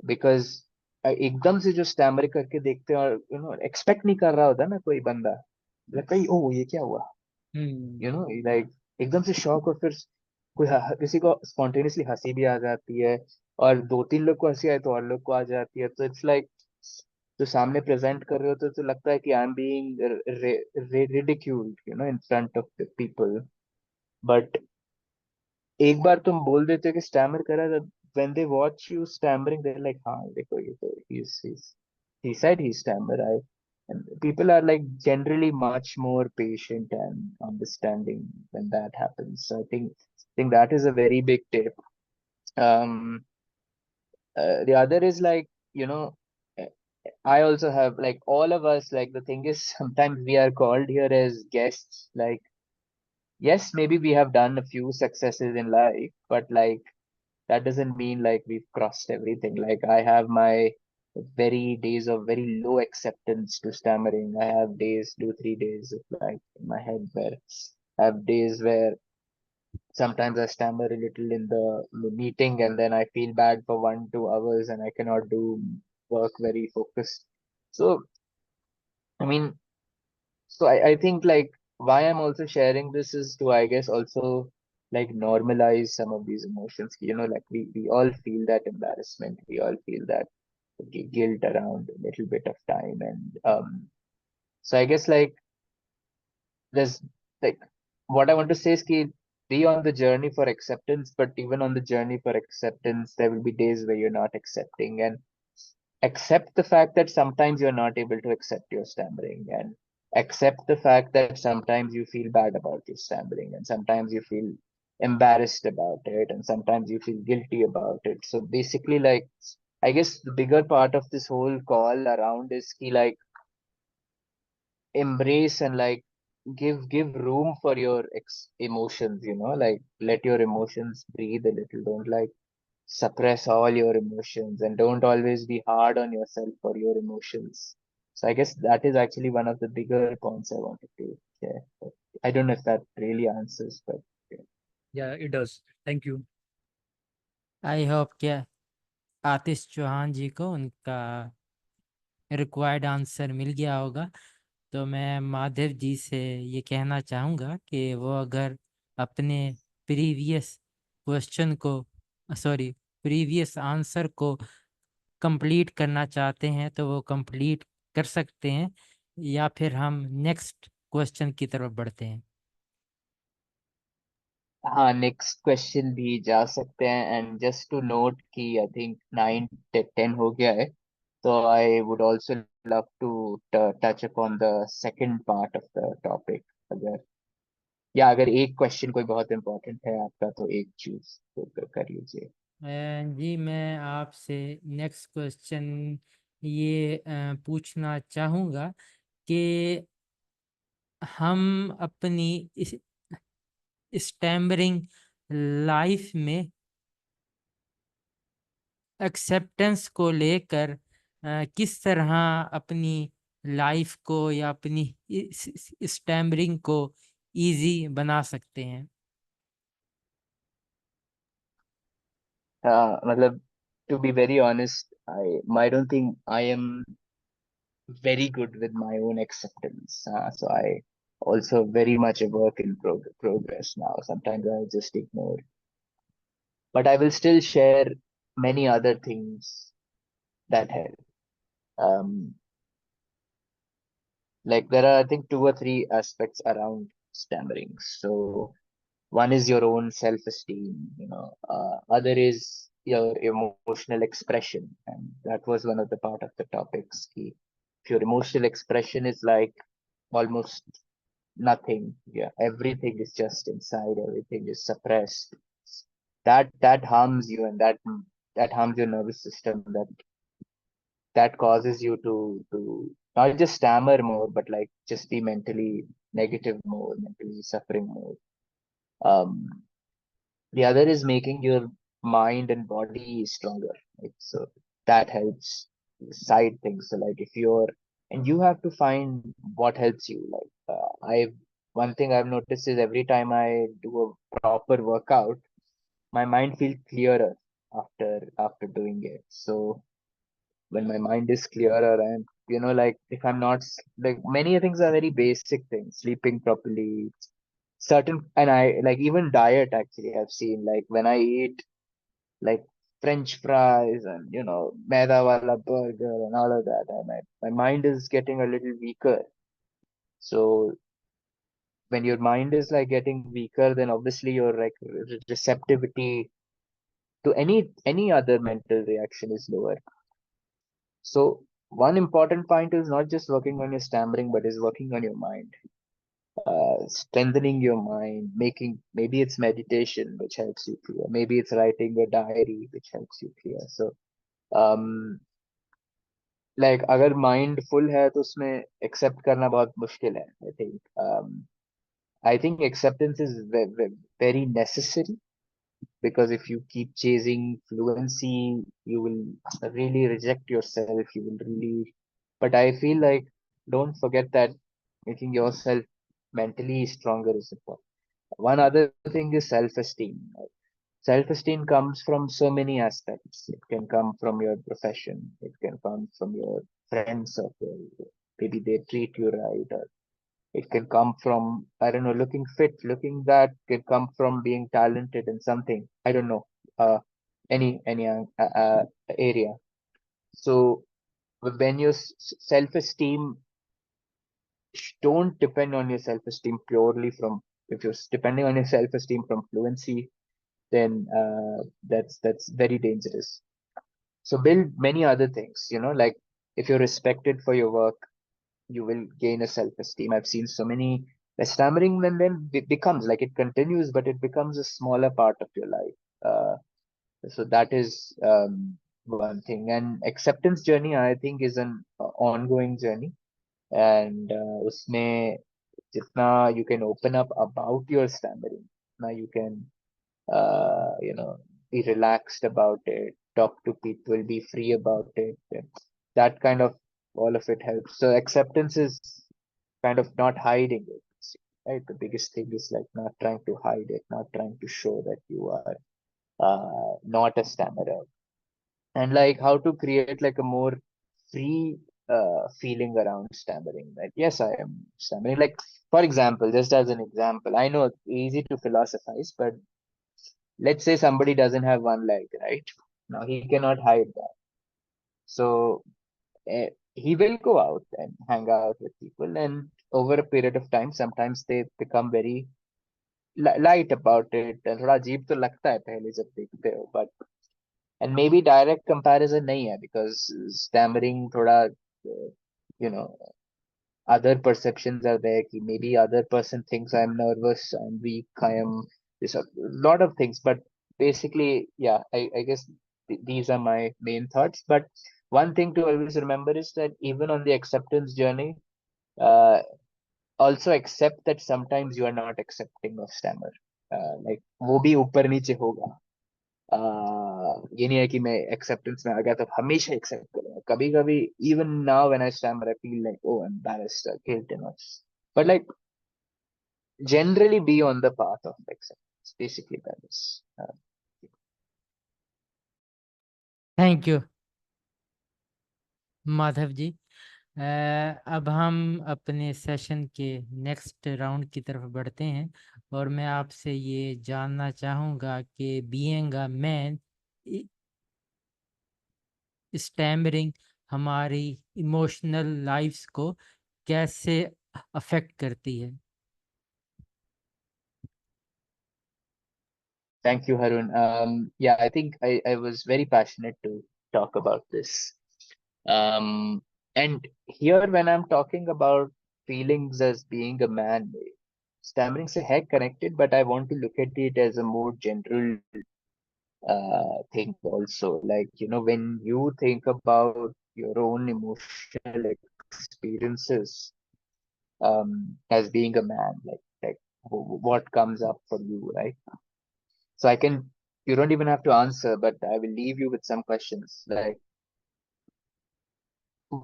Because एकदम से जो stammer करके देखते हैं और expect नहीं कर रहा होता ना कोई बंदा, लगता है ओ ये क्या हुआ, लाइक एकदम से शॉक, और फिर कोई किसी को स्पॉन्टेनियसली हंसी भी आ जाती है, और 2-3 लोग को हंसी आए तो और लोग को आ जाती है, तो इट्स लाइक जो सामने प्रेजेंट कर रहे होते तो लगता है कि I am being ridiculed in front of the people. But एक बार तुम बोल देते हो कि स्टैमर करा, when they watch you stammering they're like हाँ देखो ये तो he said he stammer, I and people are like generally much more patient and understanding when that happens. So I think that is a very big tip. um the other is like, uh, I also have, like all of us, like the thing is sometimes we are called here as guests, like yes, maybe we have done a few successes in life, but like that doesn't mean like we've crossed everything. Like I have my very days of very low acceptance to stammering. I have days, 2-3 days of like in my head where I have days where sometimes I stammer a little in the meeting, and then I feel bad for 1-2 hours and I cannot do work very focused. So I mean, so I think like why I'm also sharing this is to, I guess, also like normalize some of these emotions. Like we all feel that embarrassment, we all feel that guilt around a little bit of time. And so I guess like there's like what I want to say is ki, be on the journey for acceptance, but even on the journey for acceptance, there will be days where you're not accepting, and accept the fact that sometimes you're not able to accept your stammering, and accept the fact that sometimes you feel bad about your stammering, and sometimes you feel embarrassed about it, and sometimes you feel guilty about it. So basically, like, I guess the bigger part of this whole call around is ki, like, embrace and like give room for your emotions, like let your emotions breathe a little. Don't like suppress all your emotions, and don't always be hard on yourself for your emotions. So I guess that is actually one of the bigger points I wanted to share. But I don't know if that really answers, but Yeah, it does. Thank you. I hope क्या आतिश चौहान जी को उनका required answer मिल गया होगा। तो मैं माधव जी से ये कहना चाहूँगा कि वो अगर अपने प्रीवियस क्वेश्चन को प्रीवियस आंसर को कंप्लीट करना चाहते हैं तो वो कंप्लीट कर सकते हैं, या फिर हम नेक्स्ट क्वेश्चन की तरफ बढ़ते हैं। हाँ, नेक्स्ट क्वेश्चन भी जा सकते हैं। एंड जस्ट टू नोट कि आई थिंक 9-10 हो गया है, तो I would also love to touch upon the second part of the topic. अगर एक क्वेश्चन कोई बहुत इंपॉर्टेंट है आपका तो एक चूज कर लीजिए। जी मैं आपसे नेक्स्ट क्वेश्चन ये पूछना चाहूँगा कि हम अपनी इस स्टैमरिंग लाइफ में एक्सेप्टेंस को लेकर किस तरह अपनी लाइफ को या अपनी स्टैमरिंग को इजी बना सकते हैं। मतलब to be very honest, I don't think I am very good with my own acceptance. So I also very much a work in progress now. Sometimes I just ignore, but I will still share many other things that help. Um, like there are, I think, 2 or 3 aspects around stammering. So one is your own self-esteem, other is your emotional expression, and that was one of the part of the topics. If your emotional expression is like almost nothing, everything is just inside, everything is suppressed, that harms you, and that harms your nervous system, that causes you to not just stammer more, but like just be mentally negative more, mentally suffering more. um the other is making your mind and body stronger, right? So that helps side things. So like if you're and you have to find what helps you. Like one thing I've noticed is every time I do a proper workout, my mind feels clearer after doing it. So when my mind is clearer, and like if I'm not like many things are very basic things, sleeping properly, certain, and I like even diet actually I've seen, like when I eat like French fries and maida wala burger and all of that, and my mind is getting a little weaker. So when your mind is like getting weaker, then obviously your like receptivity to any other mental reaction is lower. So one important point is not just working on your stammering, but is working on your mind, strengthening your mind, making, maybe it's meditation which helps you clear, maybe it's writing a diary which helps you clear. So um like अगर mind full है तो उसमें accept करना बहुत मुश्किल है, I think acceptance is very necessary, because if you keep chasing fluency, you will really reject yourself. You will really, but I feel like don't forget that making yourself mentally stronger is important. One other thing is self-esteem. Self-esteem comes from so many aspects. It can come from your profession. It can come from your friends circle. Maybe they treat you right, or it can come from, I don't know, looking fit, looking that, can come from being talented in something. I don't know, any area. So when your self-esteem, don't depend on your self-esteem purely from, if you're depending on your self-esteem from fluency, then that's very dangerous. So build many other things, like if you're respected for your work, you will gain a self-esteem. I've seen so many, the stammering then it becomes like, it continues, but it becomes a smaller part of your life. So that is one thing. And acceptance journey, I think, is an ongoing journey. And usme jitna you can open up about your stammering, now you can be relaxed about it, talk to people, be free about it. And that kind of, all of it helps. So acceptance is kind of not hiding it, right? The biggest thing is like not trying to hide it, not trying to show that you are not a stammerer, and like how to create like a more free feeling around stammering. Like, yes, I am stammering. Like, for example, just as an example, I know it's easy to philosophize, but let's say somebody doesn't have one leg, right? Now he cannot hide that. So he will go out and hang out with people, and over a period of time, sometimes they become very light about it. And थोड़ा अजीब तो लगता है पहले जब देखते हो, but and maybe direct comparison nahi hai, because stammering thoda you know other perceptions are there ki maybe other person thinks I'm nervous, I'm weak, I am this, a lot of things. But basically, yeah, I guess these are my main thoughts. But one thing to always remember is that even on the acceptance journey, uh, also accept that sometimes you are not accepting of stammer. Like वो भी ऊपर नीचे होगा. ये नहीं है कि मैं acceptance में आ गया तो हमेशा accept करूंगा. कभी कभी even now when I stammer, I feel like, oh, embarrassed or guilty, but like generally be on the path of acceptance. Basically that is. Thank you Madhav ji. अब हम अपने सेशन के नेक्स्ट राउंड की तरफ बढ़ते हैं, और मैं आपसे ये जानना चाहूँगा कि बीइंग अ मैन, स्टैमरिंग हमारी इमोशनल लाइफ्स को कैसे अफेक्ट करती है? Thank you, Harun. Yeah, I think I was very passionate to talk about this. And here, when I'm talking about feelings as being a man, stammering se hai connected, but I want to look at it as a more general thing also. Like, when you think about your own emotional experiences as being a man, like what comes up for you, right? So you don't even have to answer, but I will leave you with some questions like,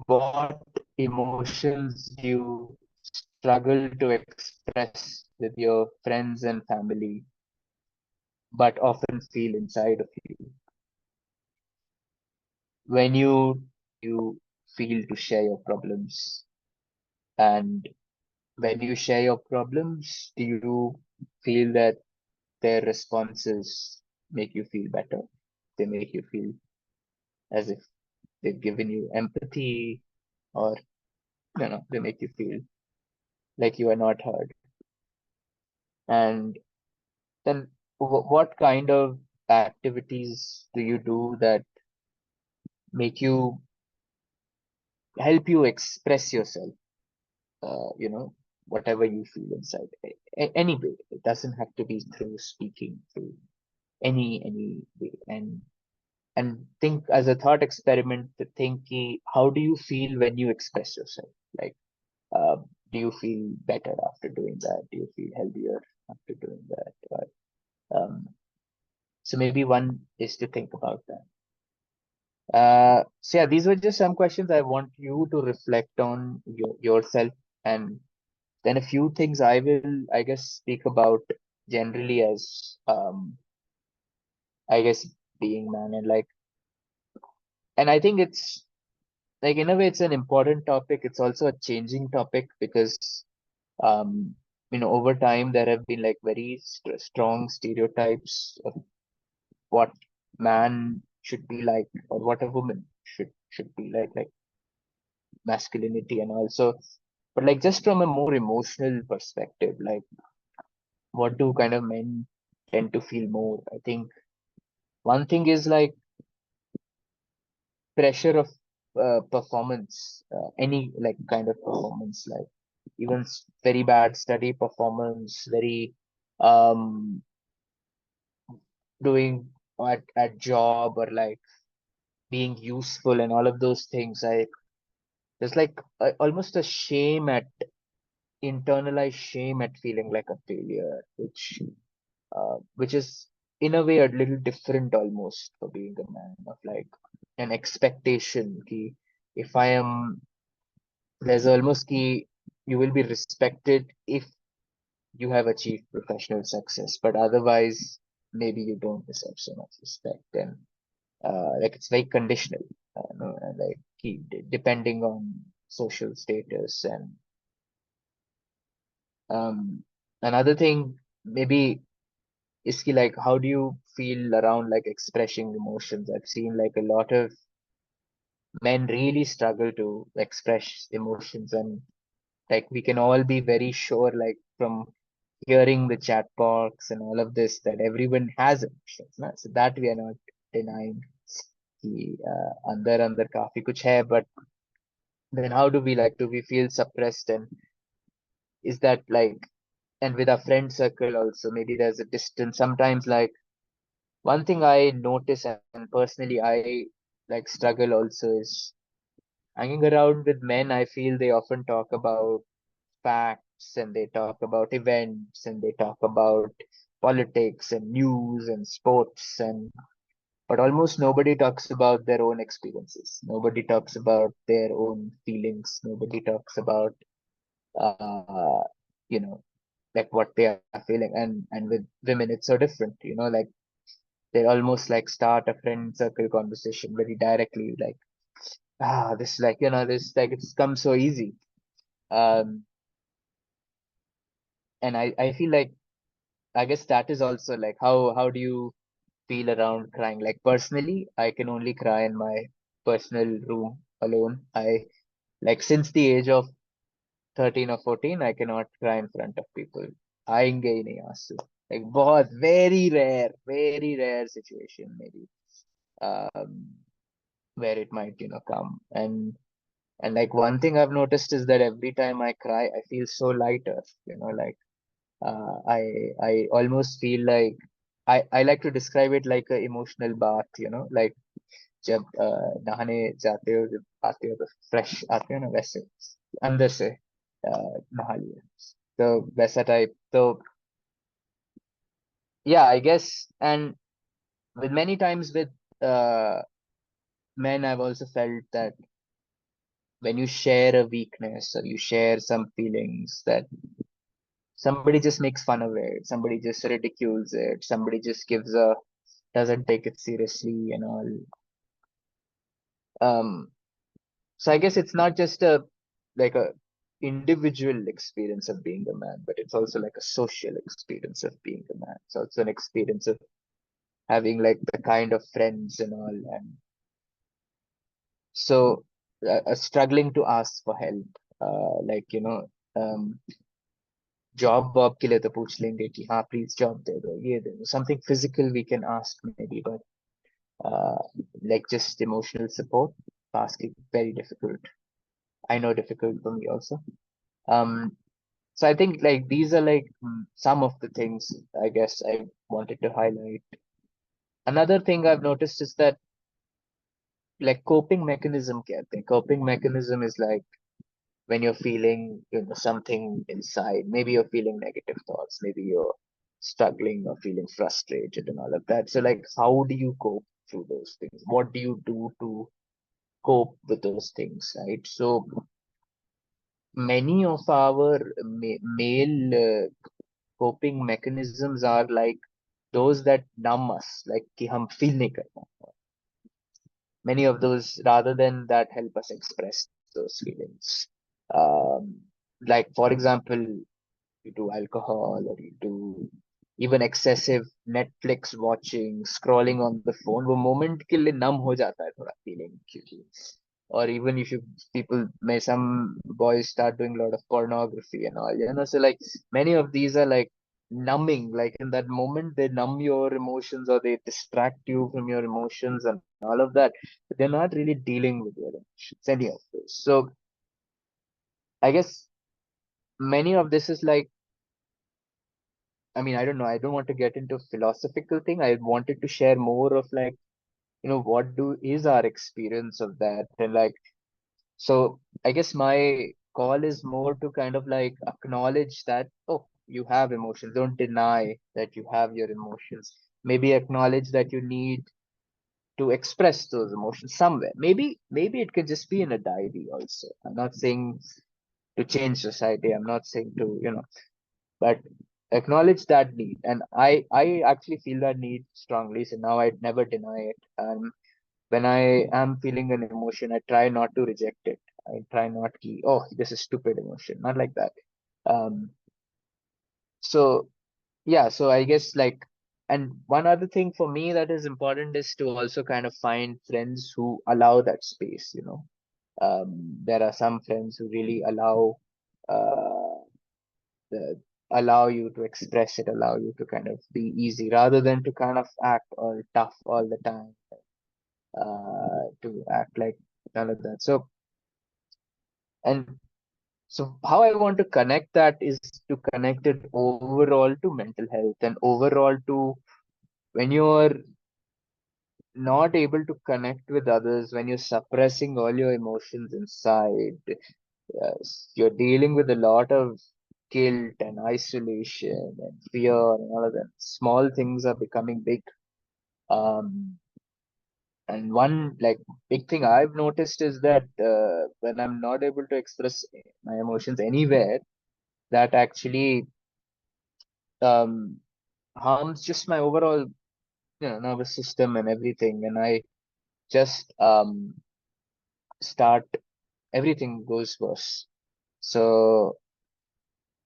what emotions do you struggle to express with your friends and family, but often feel inside of you? When you feel to share your problems, and when you share your problems, do you feel that their responses make you feel better? They make you feel as if they've given you empathy, or they make you feel like you are not heard. And then what kind of activities do you do that make you help you express yourself, whatever you feel inside? Any way. It doesn't have to be through speaking, through any way. And think, as a thought experiment, to think how do you feel when you express yourself? Like, do you feel better after doing that? Do you feel healthier after doing that? So maybe one is to think about that. So yeah, these were just some questions I want you to reflect on yourself, and then a few things I will, I guess, speak about generally as, I guess, being man. And I think it's like, in a way, it's an important topic. It's also a changing topic because, um, over time there have been like very strong stereotypes of what man should be like, or what a woman should be like masculinity. And also, but like, just from a more emotional perspective, like, what do kind of men tend to feel more? I think one thing is like pressure of performance, any like kind of performance, like even very bad study performance, very um doing at job, or like being useful and all of those things. There's like almost a shame at internalized shame at feeling like a failure, which is in a way a little different almost for being a man, of like an expectation ki, if I am, there's almost ki, you will be respected if you have achieved professional success, but otherwise maybe you don't deserve so much respect. And like, it's very conditional, and like depending on social status. And another thing maybe is ki, like, how do you feel around like expressing emotions? I've seen like a lot of men really struggle to express emotions, and like we can all be very sure, like from hearing the chat box and all of this, that everyone has emotions, na? So that we are not denying कि अंदर काफी कुछ है, but then how do we feel suppressed? And is that like, and with our friend circle also, maybe there's a distance sometimes. Like, one thing I notice, and personally I like struggle also, is hanging around with men. I feel they often talk about facts, and they talk about events, and they talk about politics and news and sports, and but almost nobody talks about their own experiences. Nobody talks about their own feelings. Nobody talks about uh you know like what they are feeling. And with women it's so different, like they almost like start a friend circle conversation very directly, like, this, like, this, like, it's come so easy. um and I feel like, I guess that is also like, how do you feel around crying? Like, personally, I can only cry in my personal room alone. I, like, since the age of 13 or 14, I cannot cry in front of people. आएंगे ही नहीं आंसू. Like, बहुत very rare situation maybe, um where it might come. And like, one thing I've noticed is that every time I cry I feel so lighter, like, I almost feel like, I like to describe it like a emotional bath, like जब नहाने जाते हो, जब आते हो तो fresh आते हो ना, वैसे अंदर से नहा लिया, तो वैसा टाइप. तो yeah, I guess. And with many times with uh, men, I've also felt that when you share a weakness or you share some feelings that somebody just makes fun of it, somebody just ridicules it, somebody just doesn't take it seriously and all. So I guess it's not just a individual experience of being a man, but it's also like a social experience of being a man. It's also an experience of having like the kind of friends and all, and so struggling to ask for help, um, job वॉब के लिए तो पूछ लेंगे कि हाँ please job दे दो ये दे दो something physical we can ask maybe, but like just emotional support asking very difficult. I know difficult for me also. um so I think like these are like some of the things I guess I wanted to highlight. Another thing I've noticed is that like coping mechanism कहते हैं. Coping mechanism is like when you're feeling something inside, maybe you're feeling negative thoughts, maybe you're struggling or feeling frustrated and all of that. So like how do you cope through those things? What do you do to cope with those things, right? So many of our male coping mechanisms are like those that numb us, like कि हम feel नहीं करना. Many of those rather than that help us express those feelings. Like for example, you do alcohol or you do even excessive Netflix watching, scrolling on the phone, वो moment के लिए numb हो जाता है थोड़ा feeling क्योंकि, or even if you people may some boys start doing a lot of pornography and all, so like many of these are like numbing, like in that moment they numb your emotions or they distract you from your emotions and all of that, but they're not really dealing with your emotions, any of those. So I guess many of this is like, I mean, I don't know, I don't want to get into philosophical thing. I wanted to share more of like, what is our experience of that, and like, so I guess my call is more to kind of like acknowledge that, oh, you have emotions. Don't deny that you have your emotions. Maybe acknowledge that you need to express those emotions somewhere. Maybe it could just be in a diary also. I'm not saying to change society. I'm not saying to, but acknowledge that need. And I actually feel that need strongly. So now I never deny it. When I am feeling an emotion, I try not to reject it. I try not to, oh, this is stupid emotion, not like that. Um, so yeah, so I guess like, and one other thing for me that is important is to also kind of find friends who allow that space. There are some friends who really uh, the, allow you to express it, allow you to kind of be easy rather than to kind of act all tough all the time, to act like none of that. And so how I want to connect that is to connect it overall to mental health and overall to when you're not able to connect with others, when you're suppressing all your emotions inside, you're dealing with a lot of guilt and isolation and fear and all of that. Small things are becoming big. And one like big thing I've noticed is that when I'm not able to express my emotions anywhere, that actually um, harms just my overall nervous system and everything. And I just start everything goes worse. So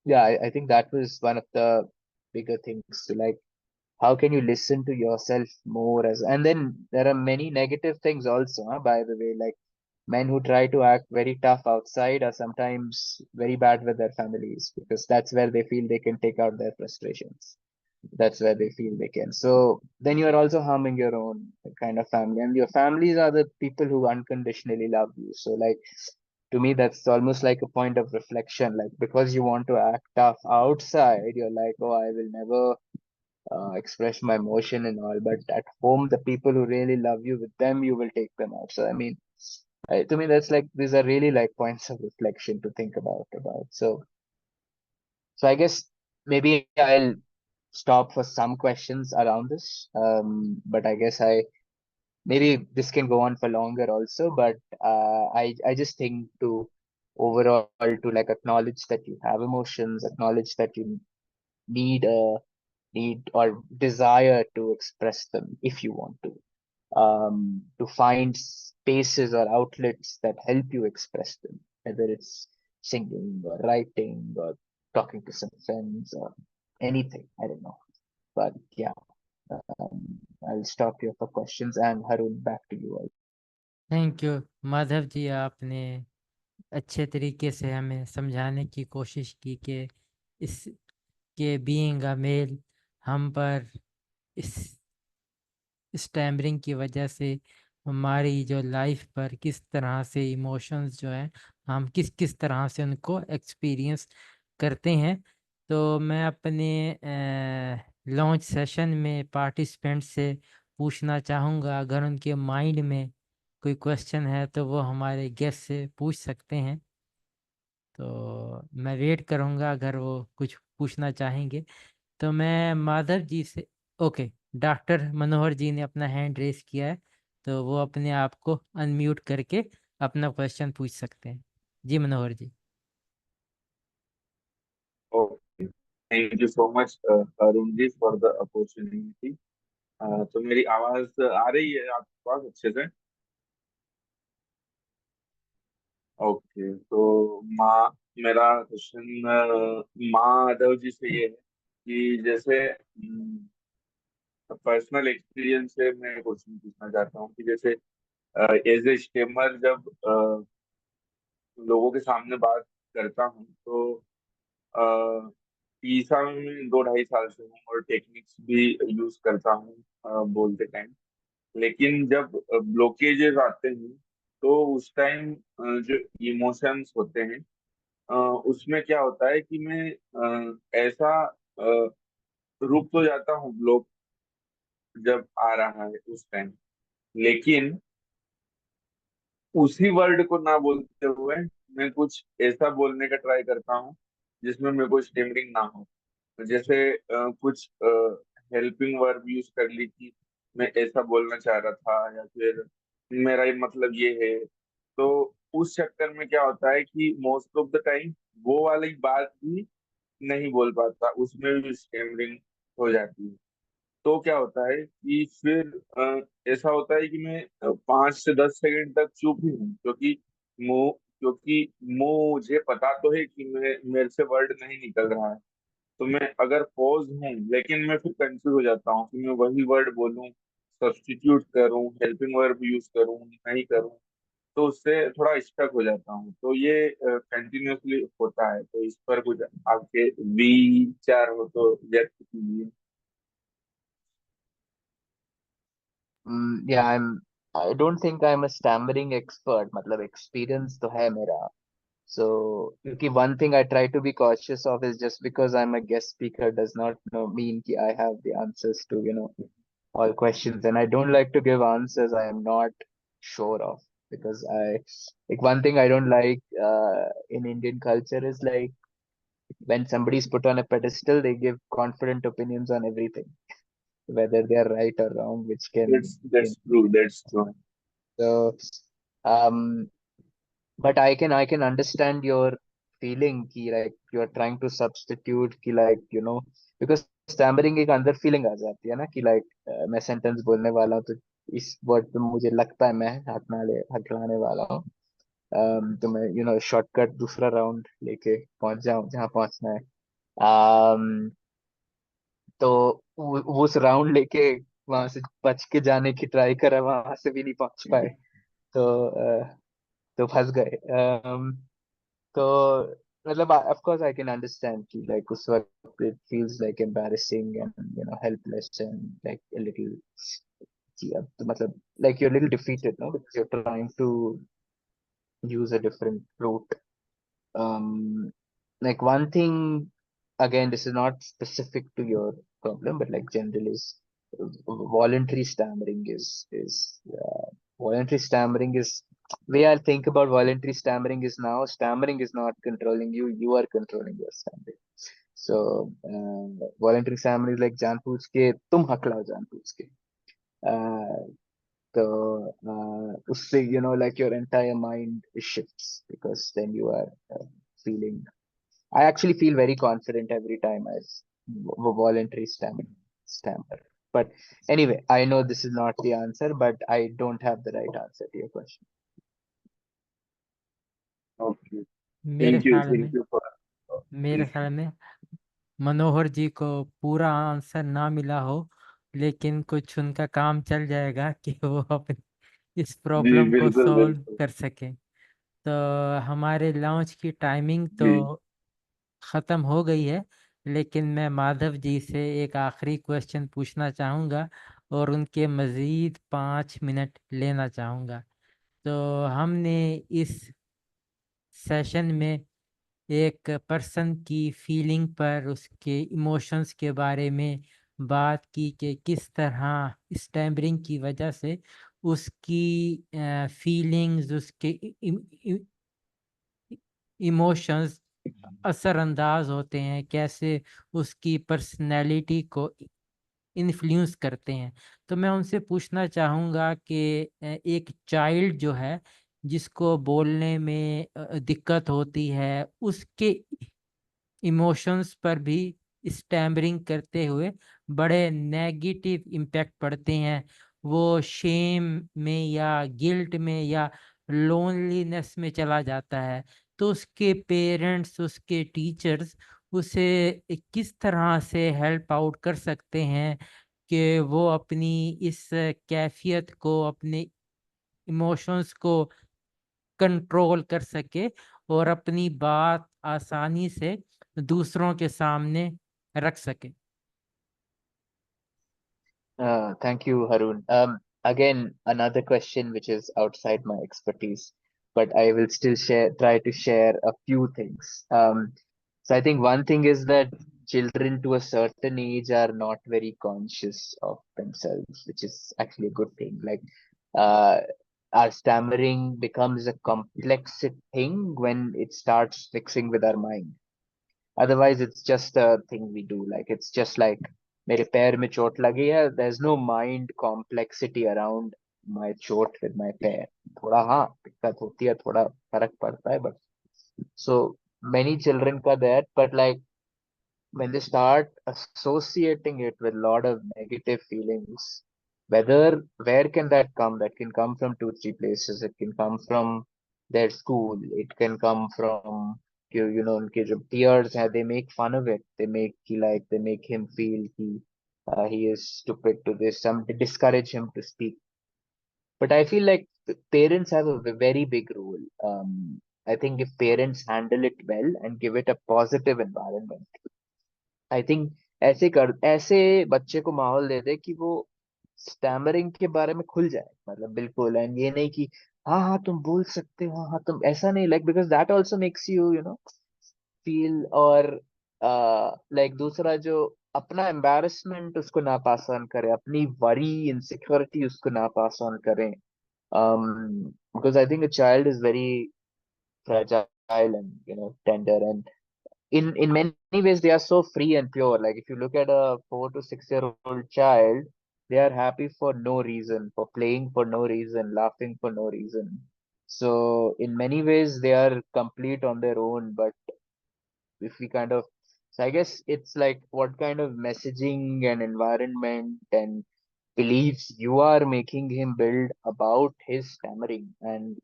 yeah, I think that was one of the bigger things to like how can you listen to yourself more as, and then there are many negative things also, by the way, like men who try to act very tough outside are sometimes very bad with their families because that's where they feel they can take out their frustrations. That's where they feel they can. So then you are also harming your own kind of family, and your families are the people who unconditionally love you. So like to me, that's almost like a point of reflection. Like because you want to act tough outside, you're like, oh, I will never express my emotion and all. But at home, the people who really love you, with them, you will take them out. So I mean, to me, that's like these are really like points of reflection to think about. So I guess maybe I'll stop for some questions around this. But I guess I maybe this can go on for longer also, but I just think to overall to like acknowledge that you have emotions, acknowledge that you need a need or desire to express them if you want to find spaces or outlets that help you express them, whether it's singing or writing or talking to some friends or anything. I don't know. But yeah, I'll stop here for questions. And Harun, back to you all. Thank you Madhav ji, आपने अच्छे तरीके से हमें समझाने की कोशिश की कि इस के बीइंग अ मेल हम पर इस स्टैमरिंग की वजह से हमारी जो लाइफ पर किस तरह से इमोशंस जो हैं हम किस किस तरह से उनको एक्सपीरियंस करते हैं। तो मैं अपने लॉन्च सेशन में पार्टिसिपेंट से पूछना चाहूँगा, अगर उनके माइंड में कोई क्वेश्चन है तो वो हमारे गेस्ट से पूछ सकते हैं। तो मैं वेट करूँगा अगर वो कुछ पूछना चाहेंगे तो मैं माधव जी से। ओके, डॉक्टर मनोहर जी ने अपना हैंड रेस किया है, तो वो अपने आप को अनम्यूट करके अपना क्वेश्चन पूछ सकते हैं। जी Manohar ji. Okay, thank you so much Arun ji for the opportunity. तो मेरी आवाज आ रही है आपके पास अच्छे से? ओके, तो माँ मेरा क्वेश्चन माधव जी से ये है कि जैसे पर्सनल एक्सपीरियंस से मैं क्वेश्चन पूछना चाहता हूँ कि जैसे एज ए स्टेमर जब लोगों के सामने बात करता हूँ तो ईसा में 2 ढाई साल से हूँ और टेक्निक्स भी यूज करता हूँ बोलते टाइम। लेकिन जब ब्लॉकेजेस आते हैं तो उस टाइम जो इमोशंस होते हैं उसमें क्या होता है कि मैं ऐसा रुक तो जाता हूँ ब्लॉक जब आ रहा है उस टाइम, लेकिन उसी वर्ड को ना बोलते हुए मैं कुछ ऐसा बोलने का ट्राई करता हूँ जिसमें मेरे को स्टेमरिंग ना हो। जैसे कुछ हेल्पिंग वर्ब यूज कर ली कि मैं ऐसा बोलना चाह रहा था या फिर मेरा ये मतलब ये है। तो उस चक्कर में क्या होता है कि मोस्ट ऑफ द टाइम वो वाली बात भी नहीं बोल पाता, उसमें भी स्टेमरिंग हो जाती है। तो क्या होता है कि फिर ऐसा होता है कि मैं 5 से 10 सेकंड तक चुप ही हूँ, क्योंकि मुझे पता तो है कि मैं मेरे से वर्ड नहीं निकल रहा है। तो मैं अगर पॉज हूँ लेकिन मैं फिर कंफ्यूज हो जाता हूँ कि मैं वही वर्ड बोलूँ, सब्स्टिट्यूट करूँ, हेल्पिंग वर्ब यूज करूँ, नहीं करूँ। तो उससे थोड़ा स्टक हो जाता हूँ। तो ये कंटिन्यूअसली होता है। तो इस पर कुछ आपके विचार हो तो व्यक्त कीजिए। Yeah, I don't think I'm a stammering expert. मतलब experience तो है मेरा। So, क्योंकि one thing I try to be cautious of is just because I'm a guest speaker does not mean कि I have the answers to, all questions. And I don't like to give answers I am not sure of, because like one thing I don't like in Indian culture is like when somebody's put on a pedestal, they give confident opinions on everything, whether they are right or wrong, which can, That's true. That's true. so, um, but I can understand your feeling कि like you're trying to substitute कि like because stammering एक अंदर feeling आ जाती है ना कि like मैं sentence बोलने वाला हूँ तो इस word पे मुझे लगता है मैं हकलाने वाला हूँ। तो मैं शॉर्टकट दूसरा राउंड लेके पहुंच जाऊं जहाँ पहुंचना है। um, तो उस राउंड लेके वहां से बच के जाने की ट्राई करा, वहां से भी नहीं पहुंच पाए। तो तो फंस गए। तो मतलब of course I can understand कि लाइक उस वक्त it feels like embarrassing and helpless and like a little, तो मतलब like you are little defeated no, because you are trying to use a different route. Like one thing, again, this is not specific to your problem, but like general is voluntary stammering is voluntary stammering is way I think about voluntary stammering is now stammering is not controlling you, you are controlling your stammering. So voluntary stammering is like जानबूझ के तुम हकलाओ जानबूझ के। तो उससे like your entire mind shifts, because then you are feeling. I actually feel very confident every time I voluntary stammer. But anyway, I know this is not the answer, but I don't have the right answer to your question. Okay. मेरे ख्याल में Thank you for मेरे ख्याल में मनोहर जी को पूरा answer ना मिला हो, लेकिन कुछ उनका काम चल जाएगा कि वो अपनी इस जी प्रॉब्लम को बिल्कुल सॉल्व बिल्कुल कर सके। तो हमारे लॉन्च की टाइमिंग जी तो ख़त्म हो गई है, लेकिन मैं माधव जी से एक आखिरी क्वेश्चन पूछना चाहूँगा और उनके मज़ीद 5 मिनट लेना चाहूँगा। तो हमने इस सेशन में एक पर्सन की फीलिंग पर, उसके इमोशंस के बारे में बात की कि किस तरह स्टैमरिंग की वजह से उसकी फीलिंग्स, उसके इमोशंस असरअंदाज होते हैं, कैसे उसकी पर्सनैलिटी को इन्फ्लुएंस करते हैं। तो मैं उनसे पूछना चाहूँगा कि एक चाइल्ड जो है, जिसको बोलने में दिक्कत होती है, उसके इमोशंस पर भी स्टैमरिंग करते हुए बड़े नेगेटिव इम्पैक्ट पड़ते हैं। वो शेम में या गिल्ट में या लोनलीनेस में चला जाता है। तो उसके पेरेंट्स, उसके टीचर्स उसे किस तरह से हेल्प आउट कर सकते हैं कि वो अपनी इस कैफियत को, अपने इमोशंस को कंट्रोल कर सके और अपनी बात आसानी से दूसरों के सामने रख सके। Thank you, Harun. Again, another question which is outside my expertise, but I will still try to share a few things. So I think one thing is that children to a certain age are not very conscious of themselves, which is actually a good thing. Like, uh, our stammering becomes a complex thing when it starts mixing with our mind. Otherwise, it's just a thing we do. Like, it's just like मेरे पैर में चोट लगी है. There's no mind complexity around my चोट with my पैर. थोड़ा हाँ दिक्कत होती है, थोड़ा फर्क पड़ता है, but so many children का that, but like when they start associating it with a lot of negative feelings, where can that come? That can come from 2 3 places. It can come from their school. It can come from उनके जो peers हैं, they make fun of it. They make him feel he is stupid to this. Some they discourage him to speak. But I feel like parents have a very big role. I think if parents handle it well and give it a positive environment, I think ऐसे बच्चे को माहौल दे दे कि वो stammering के बारे में खुल जाए, मतलब बिल्कुल। एंड ये नहीं कि हाँ हाँ तुम बोल सकते हो, हाँ हाँ तुम, ऐसा नहीं। Like because that also makes you feel, और लाइक दूसरा जो अपना एम्बैरेसमेंट उसको ना पास ऑन करे, अपनी वरी इनसिक्योरिटी उसको ना पास ऑन करें, because I think a child is very fragile and tender, and in many ways they are so free and pure. Like if you look at a 4 to 6 year old child, they are happy for no reason, for playing for no reason, laughing for no reason. So in many ways they are complete on their own. But if we kind of, so I guess it's like what kind of messaging and environment and beliefs you are making him build about his stammering, and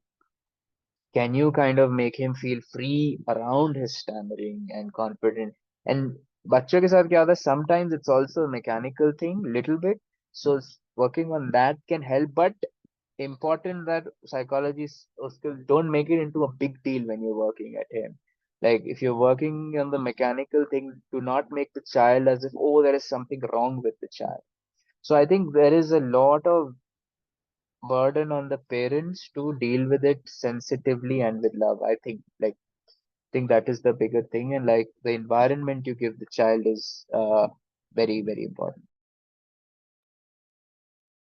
can you kind of make him feel free around his stammering and confident? And बच्चों के साथ क्या होता है, sometimes it's also a mechanical thing, little bit. So working on that can help, but important that psychologists also don't make it into a big deal when you're working at him. Like if you're working on the mechanical thing, do not make the child as if, oh, there is something wrong with the child. So I think there is a lot of burden on the parents to deal with it sensitively and with love. I think that is the bigger thing, and like the environment you give the child is very very important.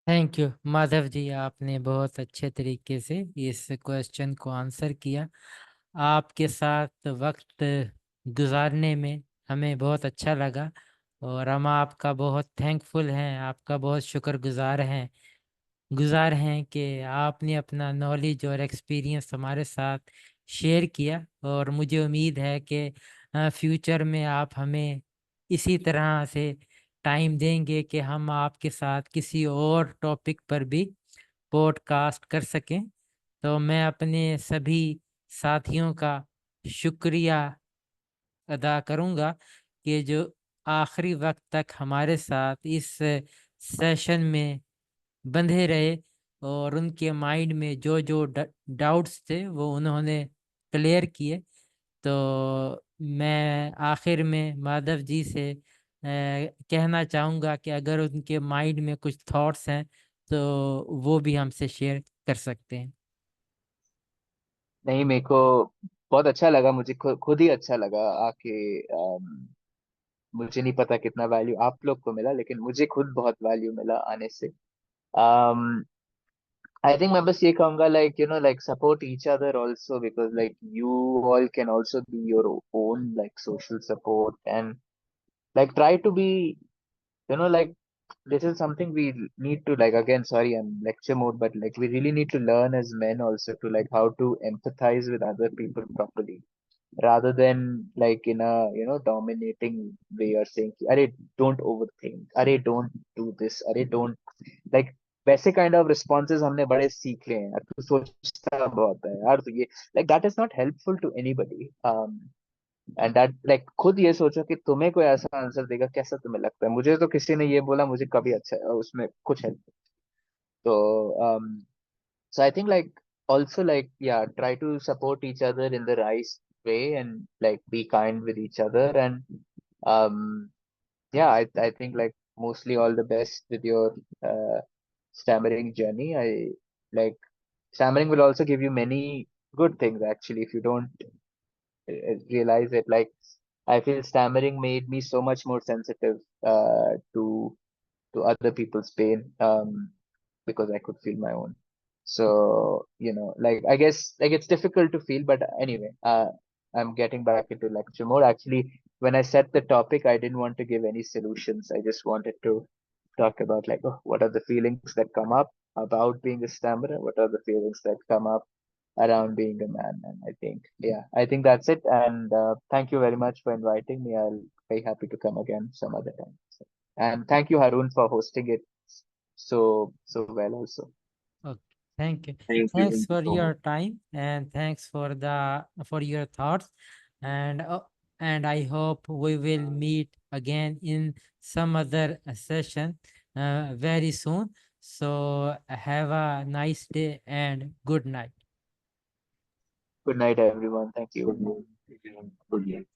Thank you Madhav ji, आपने बहुत अच्छे तरीके से इस question को answer किया। आपके साथ वक्त गुजारने में हमें बहुत अच्छा लगा और हम आपका बहुत थैंकफुल हैं, आपका बहुत शुक्रगुजार हैं गुजार हैं कि आपने अपना नॉलेज और एक्सपीरियंस हमारे साथ शेयर किया, और मुझे उम्मीद है कि फ्यूचर में आप हमें इसी तरह से टाइम देंगे कि हम आपके साथ किसी और टॉपिक पर भी पॉडकास्ट कर सकें। तो मैं अपने सभी साथियों का शुक्रिया अदा करूंगा कि जो आखिरी वक्त तक हमारे साथ इस सेशन में बंधे रहे, और उनके माइंड में जो जो डाउट्स थे वो उन्होंने क्लियर किए। तो मैं आखिर में माधव जी से कहना चाहूँगा कि अगर उनके माइंड में कुछ थॉट्स हैं तो वो भी हमसे शेयर कर सकते हैं। नहीं, मेरे को बहुत अच्छा लगा, मुझे खुद ही अच्छा लगा आके। मुझे नहीं पता कितना वैल्यू आप लोग को मिला, लेकिन मुझे खुद बहुत वैल्यू मिला आने से। um, I think मैं बस ये कहूंगा, like, you know, like, support each other also, because like you all can also be your own like social support, and like try to be, you know, like, this is something we need to, like, again, sorry, I'm lecture mode, but like we really need to learn as men also to like how to empathize with other people properly, rather than like in a, you know, dominating way or saying अरे don't overthink, अरे don't do this, अरे don't, like, वैसे kind of responses हमने बड़े सीख लिए हैं यार, तू सोचता बहुत है यार, तो ये like that is not helpful to anybody. And that like खुद ये सोचो कि तुम्हें कोई ऐसा आंसर देगा कैसा तुम्हें लगता है, मुझे तो किसी ने ये बोला मुझे कभी अच्छा उसमें कुछ हेल्प। तो so I think like also like yeah, try to support each other in the right way, and like be kind with each other, and um yeah, I think like mostly all the best with your uh, stammering journey. I like stammering will also give you many good things actually if you don't realize it. Like I feel stammering made me so much more sensitive to other people's pain, because I could feel my own. So, you know, like I guess like it's difficult to feel, but anyway, I'm getting back into lecture mode. Actually, when I set the topic, I didn't want to give any solutions. I just wanted to talk about like, oh, what are the feelings that come up about being a stammerer? What are the feelings that come up around being a man? And I think, yeah, I think that's it. And thank you very much for inviting me. I'll be very happy to come again some other time. So, and thank you, Harun, for hosting it so well also. Okay, thank you. Thank you. Thanks Thank you for so much. your time, and thanks for your thoughts, and I hope we will meet again in some other session very soon. So have a nice day and good night. Good night, everyone. Thank you. Good night. Good night.